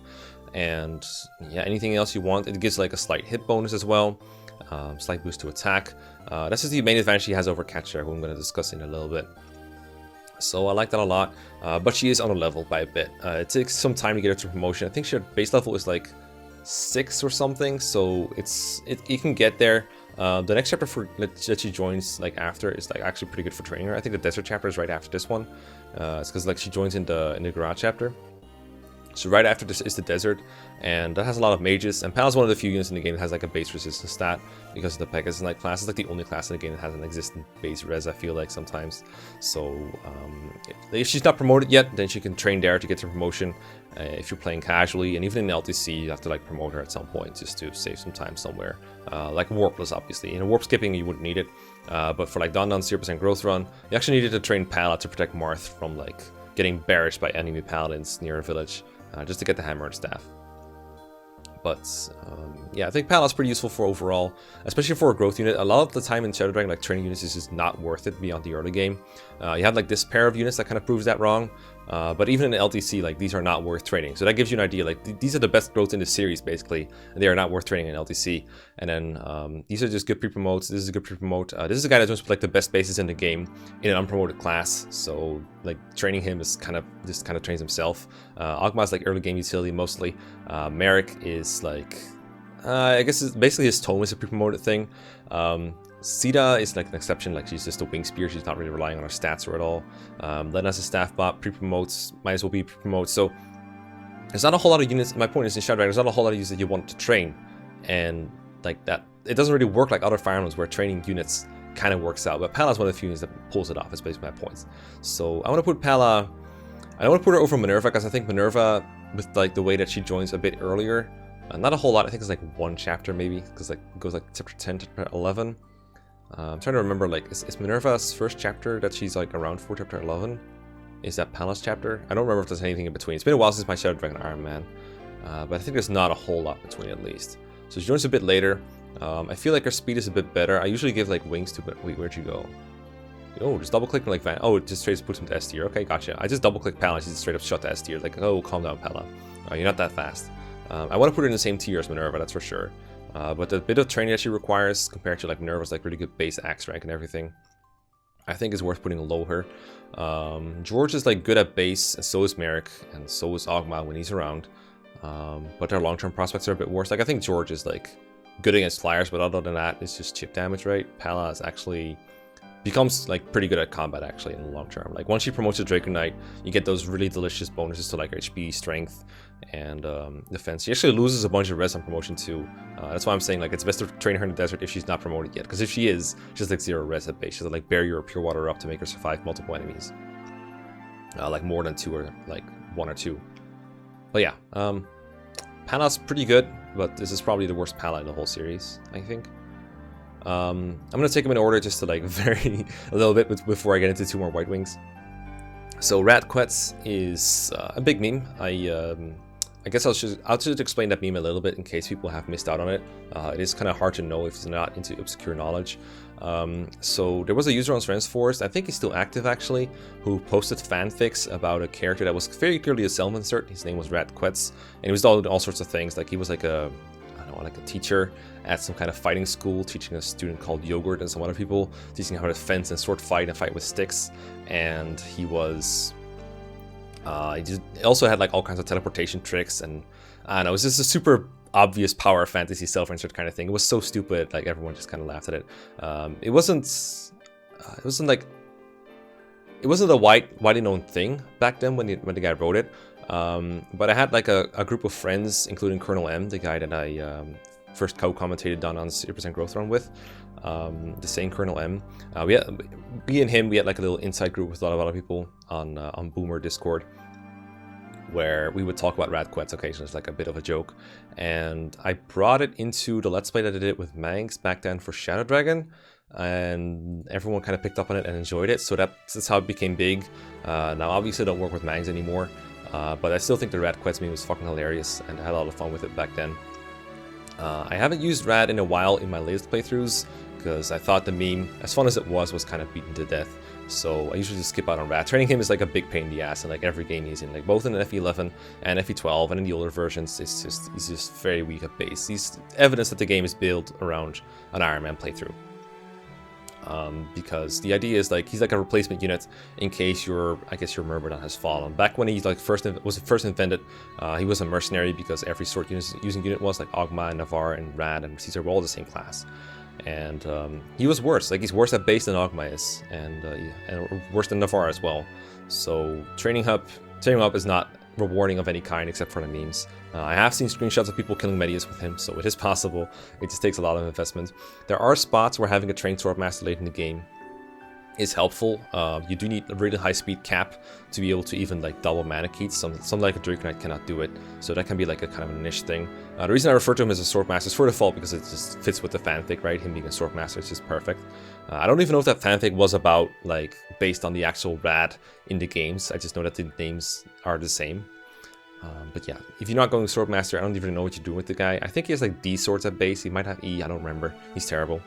And yeah, anything else you want, it gives like a slight hit bonus as well. Slight boost to attack. That's just the main advantage she has over Catria, who I'm going to discuss in a little bit. So I like that a lot, but she is on a level by a bit. It takes some time to get her to promotion. I think her base level is like 6 or something, so you can get there. The next chapter that she joins like after is like actually pretty good for training her. I think the desert chapter is right after this one. It's because like she joins in the garage chapter. So right after this is the desert, and that has a lot of mages, and Pal's one of the few units in the game that has like a base resistance stat, because of the Pegasus Knight class. It's like the only class in the game that has an existing base res, I feel like, sometimes. So if she's not promoted yet, then she can train there to get to promotion if you're playing casually, and even in LTC you have to like promote her at some point just to save some time somewhere. Like Warpless, obviously. In a warp skipping you wouldn't need it, but for like Dawn 0% growth run, you actually needed to train Pala to protect Marth from like getting barraged by enemy paladins near a village. Just to get the hammer and staff. But yeah, I think Pala's pretty useful for overall, especially for a growth unit. A lot of the time in Shadow Dragon, like training units is just not worth it beyond the early game. You have like this pair of units that kind of proves that wrong. But even in LTC, like these are not worth training. So that gives you an idea. Like these are the best growth in the series, basically. And they are not worth training in LTC. And then these are just good pre-promotes. This is a good pre-promote. This is a guy that joins with like the best bases in the game in an unpromoted class. So like training him is kind of trains himself. Ogma is like early game utility mostly. Merrick is like I guess it's basically his tome is a pre-promoted thing. Sita is like an exception, like she's just a wing spear, she's not really relying on her stats or at all. Then as a staff bot, pre-promotes, might as well be pre-promotes. So there's not a whole lot of units, my point is in Shadow Dragon, there's not a whole lot of units that you want to train. And like that, it doesn't really work like other Fire Emblems where training units kind of works out. But Pala's one of the few units that pulls it off, is basically my points. So I want to put Pala, I don't want to put her over Minerva, because I think Minerva, with like the way that she joins a bit earlier, not a whole lot, I think it's like one chapter maybe, because like it goes like chapter 10 to chapter 11. I'm trying to remember, like, is Minerva's first chapter that she's like around for chapter 11? Is that Pala's chapter? I don't remember if there's anything in between. It's been a while since my Shadow Dragon Iron Man, but I think there's not a whole lot between at least. So she joins a bit later. I feel like her speed is a bit better. I usually give like wings to, but wait, where'd you go? Oh, just double click like Van. Oh, it just straight puts him to S tier. Okay, gotcha. I just double click Pala and she's straight up shot to S tier. Like, oh, calm down, Pala. You're not that fast. I want to put her in the same tier as Minerva, that's for sure. But the bit of training that she requires compared to like Minerva's like really good base axe rank and everything, I think is worth putting low her. George is like good at base, and so is Merrick, and so is Ogma when he's around. But their long-term prospects are a bit worse. Like I think George is like good against flyers, but other than that, it's just chip damage, right? Pala is actually becomes like pretty good at combat actually in the long term. Like once she promotes to Draco Knight, you get those really delicious bonuses to like HP, strength, and defense. She actually loses a bunch of res on promotion too. That's why I'm saying like it's best to train her in the desert if she's not promoted yet. Because if she is, she's like 0 res at base. She's like barrier or pure water up to make her survive multiple enemies. Like more than 2 or like 1 or 2. But yeah, Pala's pretty good, but this is probably the worst Pala in the whole series, I think. I'm gonna take them in order just to like vary a little bit before I get into 2 more Whitewings. So Rad Quetz is a big meme. I guess I'll just explain that meme a little bit in case people have missed out on it. It is kind of hard to know if it's not into obscure knowledge. So there was a user on Friends Forest, I think he's still active actually, who posted fanfics about a character that was very clearly a Selm insert. His name was Rad Quetz, and he was doing all sorts of things. Like he was like a like a teacher at some kind of fighting school, teaching a student called Yogurt and some other people, teaching how to fence and sword fight and fight with sticks. And he was, he also had like all kinds of teleportation tricks, and I don't know, it was just a super obvious power fantasy self-insert kind of thing. It was so stupid, like everyone just kind of laughed at it. It wasn't a widely known thing back then when the guy wrote it. But I had like a group of friends, including Colonel M, the guy that I first co-commentated down on 0% growth run with, the same Colonel M. We and him, we had like a little inside group with a lot of other people on Boomer Discord, where we would talk about Rad Quetz occasionally. It's like a bit of a joke. And I brought it into the Let's Play that I did with Mangs back then for Shadow Dragon. and everyone kind of picked up on it and enjoyed it, so that's how it became big. Now obviously I don't work with Mangs anymore, but I still think the Rad Quetz meme was fucking hilarious, and I had a lot of fun with it back then. I haven't used Rad in a while in my latest playthroughs, because I thought the meme, as fun as it was kind of beaten to death. So I usually just skip out on Rad. Training him is like a big pain in the ass in like every game he's in, like both in FE11 and FE12 and in the older versions. He's just very weak at base. He's evidence that the game is built around an Iron Man playthrough. Because the idea is like he's like a replacement unit in case your Myrmidon has fallen. Back when he like was first invented, he was a mercenary because every sword using unit was like Ogma, Navarre, and Rad and Caesar were all the same class. And he was worse. Like he's worse at base than Ogma is, and worse than Navarre as well. So training him up is not rewarding of any kind except for the memes. I have seen screenshots of people killing Medius with him, so it is possible. It just takes a lot of investment. There are spots where having a trained swordmaster late in the game is helpful. You do need a really high speed cap to be able to even like double mana keys. Something like a Draug Knight cannot do it, so that can be like a kind of a niche thing. The reason I refer to him as a swordmaster is for default because it just fits with the fanfic, right? Him being a swordmaster is just perfect. I don't even know if that fanfic was about like based on the actual Rad in the games. I just know that the names are the same. But yeah, if you're not going swordmaster, I don't even know what you're doing with the guy. I think he has like D swords at base. He might have E. I don't remember. He's terrible.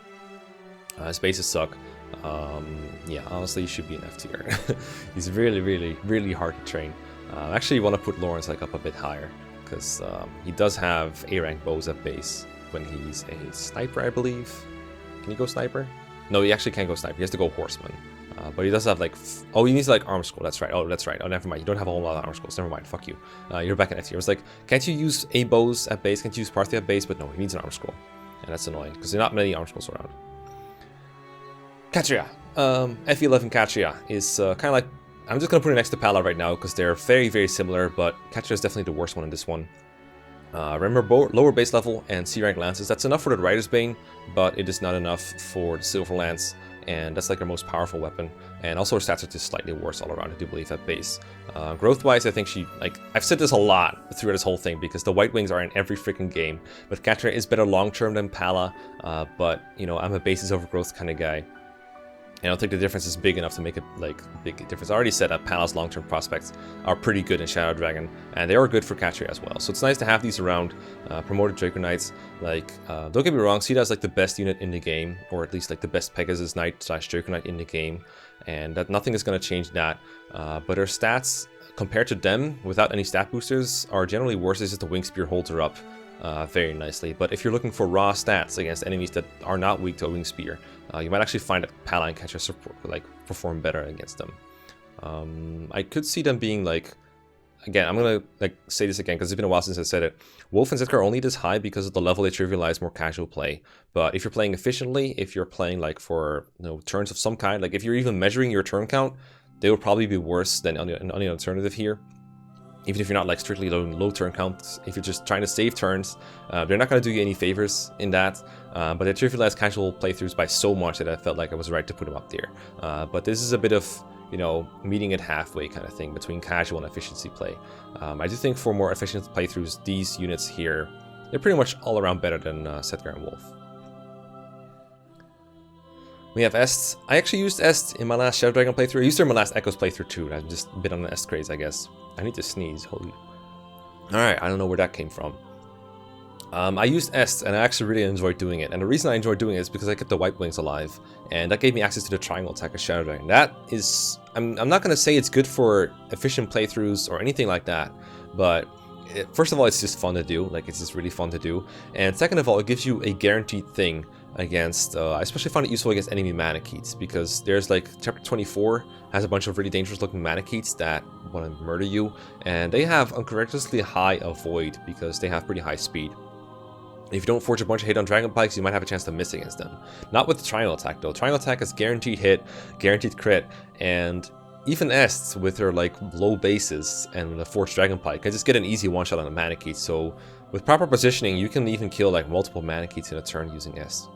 His bases suck. Yeah, honestly, he should be an F tier. He's really, really, really hard to train. Actually, you want to put Lawrence like up a bit higher because he does have A rank bows at base when he's a sniper, I believe. Can he go sniper? No, he actually can't go sniper. He has to go horseman. But he does have like, oh, he needs like arm scroll. That's right. Oh, that's right. Oh, never mind. You don't have a whole lot of arm scrolls. Never mind. Fuck you. You're back in F tier. I was like, can't you use A bows at base? Can't you use Parthia at base? But no, he needs an arm scroll, and that's annoying because there are not many arm scrolls around. Catria. FE11 Catria is kind of like, I'm just going to put it next to Pala right now because they're very, very similar, but Catria is definitely the worst one in this one. Remember, lower base level and C rank lances, that's enough for the Rider's Bane, but it is not enough for the Silver Lance, and that's like her most powerful weapon. And also her stats are just slightly worse all around, I do believe, at base. Growth-wise, I think she, like, I've said this a lot throughout this whole thing because the Whitewings are in every freaking game, but Catria is better long-term than Pala, but, you know, I'm a bases over growth kind of guy. I don't think the difference is big enough to make a big difference. I already said that Pala's long-term prospects are pretty good in Shadow Dragon, and they are good for Catria as well. So it's nice to have these around. Promoted Draco Knights, like, don't get me wrong, Sita is like the best unit in the game, or at least like the best Pegasus Knight / Draco Knight in the game, and that nothing is going to change that. But her stats, compared to them, without any stat boosters, are generally worse. It's just the Wing Spear holds her up very nicely. But if you're looking for raw stats against enemies that are not weak to a Wing Spear, you might actually find that Pala and Catria perform better against them. I could see them being like, again, I'm gonna say this again because it's been a while since I said it. Wolf and Zetka are only this high because of the level they trivialize more casual play. But if you're playing efficiently, if you're playing like for turns of some kind, like if you're even measuring your turn count, they would probably be worse than any alternative here. Even if you're not like strictly low turn counts, if you're just trying to save turns, they're not going to do you any favors in that. But they trivialize casual playthroughs by so much that I felt like I was right to put them up there. But this is a bit of, meeting it halfway kind of thing between casual and efficiency play. I do think for more efficient playthroughs, these units here, they're pretty much all around better than Setgar and Wolf. We have Est. I actually used Est in my last Shadow Dragon playthrough. I used her in my last Echoes playthrough too. I've just been on an Est craze, I guess. I need to sneeze. Holy. Alright, I don't know where that came from. I used Est, and I actually really enjoyed doing it. And the reason I enjoyed doing it is because I kept the Whitewings alive. And that gave me access to the triangle attack of Shadow Dragon. That is... I'm not going to say it's good for efficient playthroughs or anything like that. But... first of all, it's just fun to do. Like, it's just really fun to do. And second of all, it gives you a guaranteed thing against, I especially find it useful against enemy Manicheets, because there's like, chapter 24 has a bunch of really dangerous looking Manicheets that want to murder you, and they have uncharacteristically high avoid because they have pretty high speed. If you don't forge a bunch of hit on Dragon Pikes, you might have a chance to miss against them. Not with the Triangle Attack though. Triangle Attack is guaranteed hit, guaranteed crit, and even Est, with her like low bases and the Forged Dragon Pike, can just get an easy one-shot on a Manicheet. So with proper positioning, you can even kill like multiple Manicheets in a turn using Est.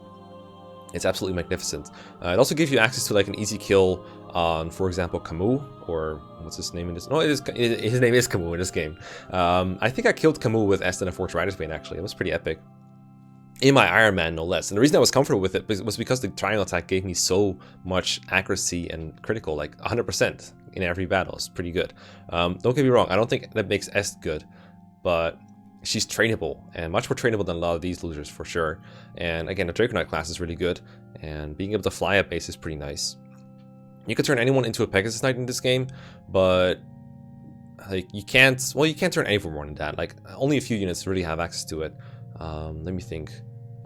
It's absolutely magnificent. It also gives you access to like an easy kill on, for example, Camus, or what's his name in this? No, his name is Camus in this game. I think I killed Camus with Est and a Forged Rider's Bane actually. It was pretty epic. in my Iron Man, no less. And the reason I was comfortable with it was because the triangle attack gave me so much accuracy and critical, like 100% in every battle. It's pretty good. Don't get me wrong, I don't think that makes Est good, but she's trainable, and much more trainable than a lot of these losers for sure. And again, the Draconite class is really good, and being able to fly at base is pretty nice. You can turn anyone into a Pegasus Knight in this game, but like you can't turn anyone more than that. Like only a few units really have access to it. Let me think.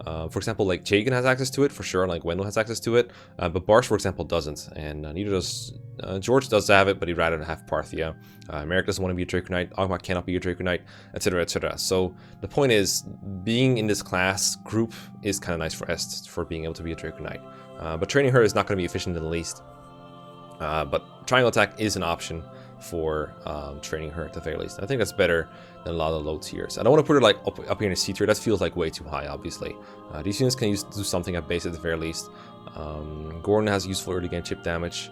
For example, like Jagan has access to it for sure, like Wendell has access to it, but Barsh, for example, doesn't, and neither does George. Does have it, but he'd rather have Parthia. Merrick doesn't want to be a Draconite. Ogma cannot be a Draconite, etc., etc. So the point is, being in this class group is kind of nice for Est for being able to be a Draconite, but training her is not going to be efficient in the least. But triangle attack is an option for training her at the very least. I think that's better than a lot of low tiers. I don't want to put her like up here in a C tier. That feels like way too high, obviously. These units can do something at base at the very least. Gordon has useful early game chip damage.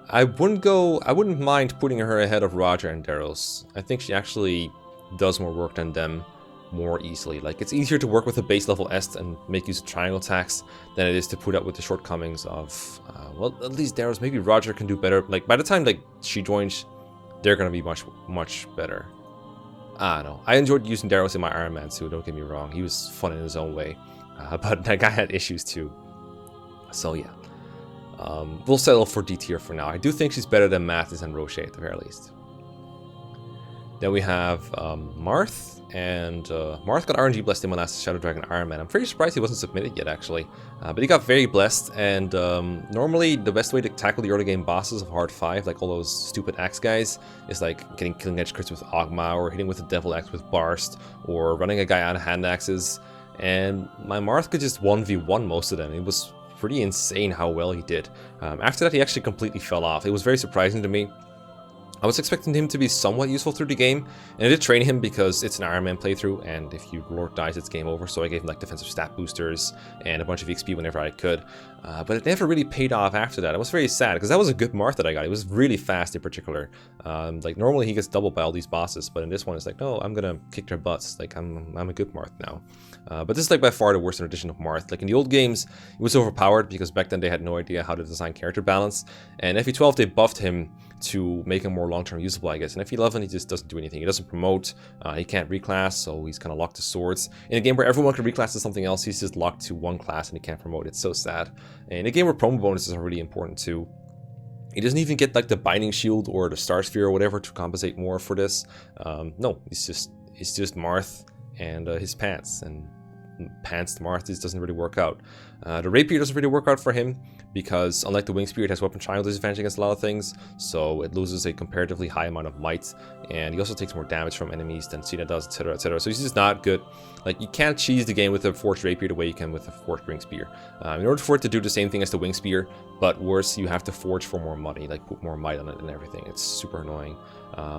I wouldn't mind putting her ahead of Roger and Daros. I think she actually does more work than them more easily. Like, it's easier to work with a base level Est and make use of triangle attacks than it is to put up with the shortcomings of well, at least Daros. Maybe Roger can do better. Like, by the time like she joins, they're gonna be much better. I don't know. I enjoyed using Daros in my Iron Man suit, don't get me wrong. He was fun in his own way. But that guy had issues too. So yeah. We'll settle for D tier for now. I do think she's better than Mathis and Roche at the very least. Then we have Marth. And Marth got RNG blessed in my last Shadow Dragon Iron Man. I'm pretty surprised he wasn't submitted yet, actually. But he got very blessed, and normally the best way to tackle the early game bosses of Hard 5, like all those stupid axe guys, is like getting killing edge crits with Ogma, or hitting with a Devil Axe with Barst, or running a guy out of hand axes. And my Marth could just 1v1 most of them. It was pretty insane how well he did. After that, he actually completely fell off. It was very surprising to me. I was expecting him to be somewhat useful through the game, and I did train him because it's an Iron Man playthrough, and if your Lord dies, it's game over, so I gave him like defensive stat boosters and a bunch of XP whenever I could. But it never really paid off after that. I was very sad, because that was a good Marth that I got. It was really fast in particular. Like, normally he gets doubled by all these bosses, but in this one it's like, no, I'm gonna kick their butts. Like, I'm a good Marth now. But this is like by far the worst edition of Marth. Like in the old games, it was overpowered because back then they had no idea how to design character balance. And FE12 they buffed him to make him more long-term usable, I guess. And FE11 he just doesn't do anything. He doesn't promote. He can't reclass, so he's kind of locked to swords. In a game where everyone can reclass to something else, he's just locked to one class and he can't promote. It's so sad. And in a game where promo bonuses are really important too. He doesn't even get like the Binding Shield or the Star Sphere or whatever to compensate more for this. No, it's just Marth and his pants, and pants to Marth doesn't really work out. The Rapier doesn't really work out for him because unlike the Wing Spear, it has weapon triangle disadvantage against a lot of things, so it loses a comparatively high amount of might, and he also takes more damage from enemies than Cena does, etc, etc. So he's just not good. Like, you can't cheese the game with a Forged Rapier the way you can with a Forged Wing Spear. In order for it to do the same thing as the Wing Spear, but worse, you have to forge for more money, like put more might on it and everything. It's super annoying.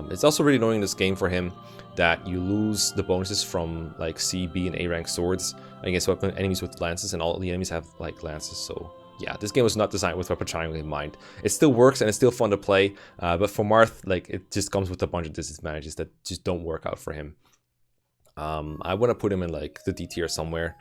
It's also really annoying in this game for him that you lose the bonuses from like C, B, and A rank swords against weapon enemies with lances, and all the enemies have like lances. So yeah, this game was not designed with weapon triangle in mind. It still works and it's still fun to play, but for Marth, like, it just comes with a bunch of disadvantages that just don't work out for him. I want to put him in like the D tier somewhere.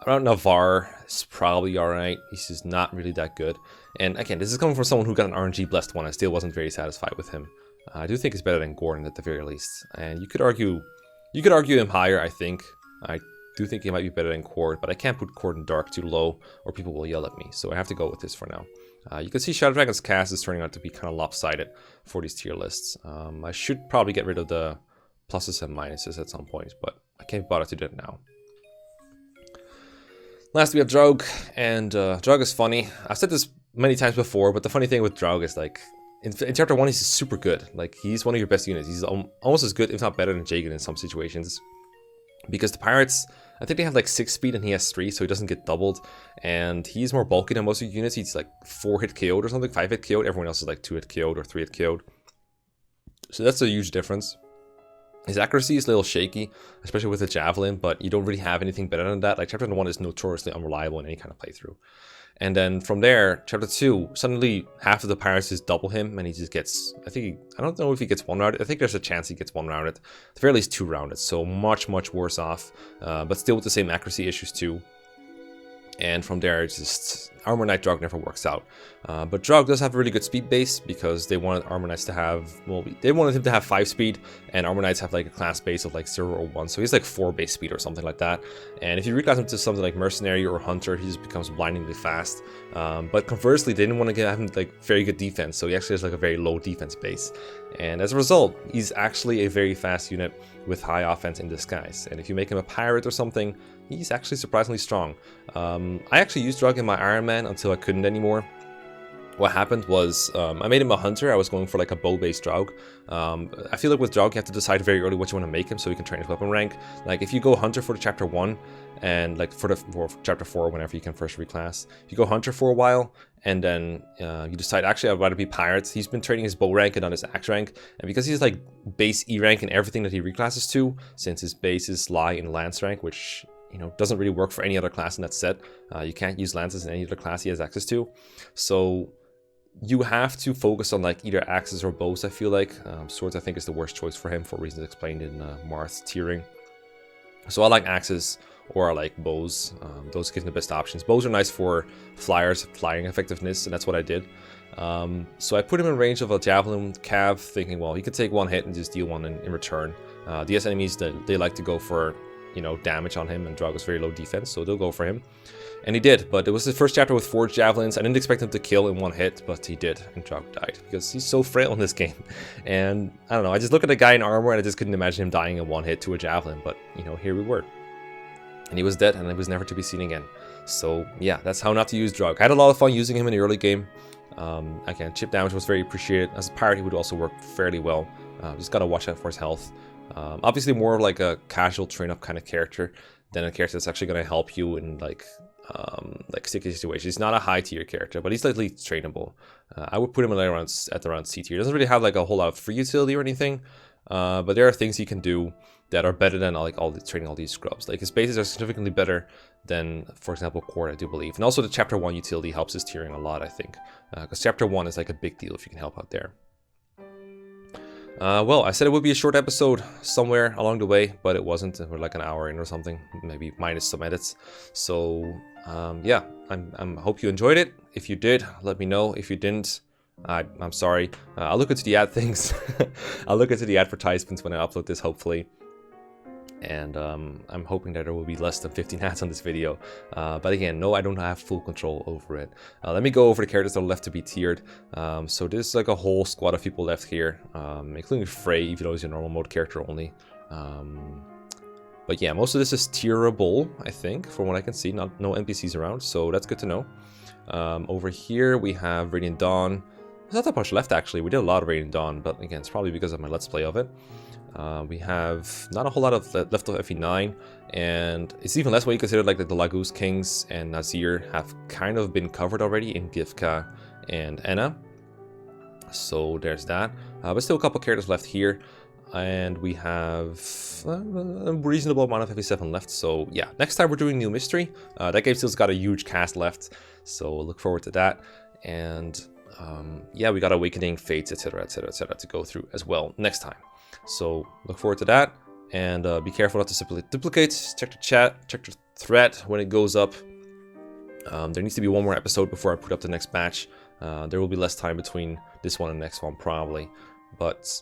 Around Navarre is probably alright. He's just not really that good. And again, this is coming from someone who got an RNG blessed one. I still wasn't very satisfied with him. I do think he's better than Gordon at the very least. And you could argue him higher, I think. I do think he might be better than Cord, but I can't put Cord in Dark too low or people will yell at me. So I have to go with this for now. You can see Shadow Dragon's cast is turning out to be kind of lopsided for these tier lists. I should probably get rid of the pluses and minuses at some point, but I can't bother to do it now. Last we have Draug, and Draug is funny. I've said this many times before, but the funny thing with Draug is, like, in chapter 1 he's super good. Like, he's one of your best units. He's almost as good, if not better, than Jagan in some situations. Because the pirates, I think they have like 6 speed and he has 3, so he doesn't get doubled. And he's more bulky than most of your units. He's like 4 hit KO'd or something, 5 hit KO'd. Everyone else is like 2 hit KO'd or 3 hit KO'd. So that's a huge difference. His accuracy is a little shaky, especially with the javelin, but you don't really have anything better than that. Like chapter 1 is notoriously unreliable in any kind of playthrough. And then from there, chapter 2, suddenly half of the pirates just double him, and he just gets, I don't know if he gets one rounded. I think there's a chance he gets one rounded. At the very least 2 rounded, so much worse off, but still with the same accuracy issues too. And from there, it's just Armor Knight Draug never works out. But Draug does have a really good speed base because they wanted Armor Knights to have, well, they wanted him to have 5 speed, and Armor Knights have like a class base of like 0 or 1, so he's like 4 base speed or something like that. And if you reclass him to something like Mercenary or Hunter, he just becomes blindingly fast. But conversely, they didn't want to have him like very good defense, so he actually has like a very low defense base. And as a result, he's actually a very fast unit with high offense in disguise. And if you make him a pirate or something, he's actually surprisingly strong. I actually used Draug in my Iron Man until I couldn't anymore. What happened was, I made him a hunter. I was going for like a bow-based Draug. I feel like with Draug, you have to decide very early what you want to make him so you can train his weapon rank. Like if you go hunter for the chapter 1, and like for chapter 4, whenever you can first reclass, if you go hunter for a while, and then you decide, actually I'd rather be pirates. He's been training his bow rank and not his axe rank, and because he's like base E rank in everything that he reclasses to, since his bases lie in lance rank, which doesn't really work for any other class in that set. You can't use lances in any other class he has access to. So you have to focus on like either axes or bows, I feel like. Swords I think is the worst choice for him for reasons explained in Marth's tiering. So I like axes or I like bows. Those give me the best options. Bows are nice for flyers, flying effectiveness, and that's what I did. So I put him in range of a javelin cav, thinking, well, he could take 1 hit and just deal 1 in return. DS enemies, they like to go for damage on him, and Draug was very low defense, so they'll go for him. And he did, but it was his first chapter with forged javelins. I didn't expect him to kill in 1 hit, but he did, and Draug died, because he's so frail in this game. And I don't know, I just look at a guy in armor, and I just couldn't imagine him dying in 1 hit to a javelin, but, here we were. And he was dead, and he was never to be seen again. So, yeah, that's how not to use Draug. I had a lot of fun using him in the early game. Again, chip damage was very appreciated. As a pirate, he would also work fairly well. Just gotta watch out for his health. Obviously more of like a casual train-up kind of character than a character that's actually going to help you in like sticky situations. He's not a high tier character, but he's slightly trainable. I would put him at around C tier. He doesn't really have like a whole lot of free utility or anything, but there are things he can do that are better than like training all these scrubs. Like his bases are significantly better than, for example, Cord, I do believe. And also the chapter 1 utility helps his tiering a lot, I think, because chapter 1 is like a big deal if you can help out there. Well, I said it would be a short episode somewhere along the way, but it wasn't. We're like an hour in or something, maybe minus some edits. So, yeah, I hope you enjoyed it. If you did, let me know. If you didn't, I'm sorry. I'll look into the ad things. I'll look into the advertisements when I upload this, hopefully. And I'm hoping that there will be less than 15 ads on this video. But again, no, I don't have full control over it. Let me go over the characters that are left to be tiered. So there's like a whole squad of people left here, including Frey, even though he's a normal mode character only. But yeah, most of this is tierable, I think, from what I can see. No NPCs around, so that's good to know. Over here we have Radiant Dawn. There's not that much left, actually. We did a lot of Radiant Dawn, but again, it's probably because of my Let's Play of it. We have not a whole lot of left of FE9, and it's even less when you consider like the Laguz Kings and Nazir have kind of been covered already in Gifka and Enna. So there's that. But still a couple characters left here, and we have a reasonable amount of FE7 left. So yeah, next time we're doing New Mystery. That game still's got a huge cast left, so we'll look forward to that. And yeah, we got Awakening, Fates, etc, etc, etc to go through as well next time. So look forward to that, and be careful not to simply duplicate. Check the chat, check the thread when it goes up. There needs to be one more episode before I put up the next batch. There will be less time between this one and the next one probably. But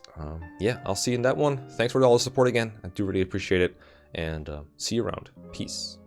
yeah, I'll see you in that one. Thanks for all the support again. I do really appreciate it, and see you around. Peace.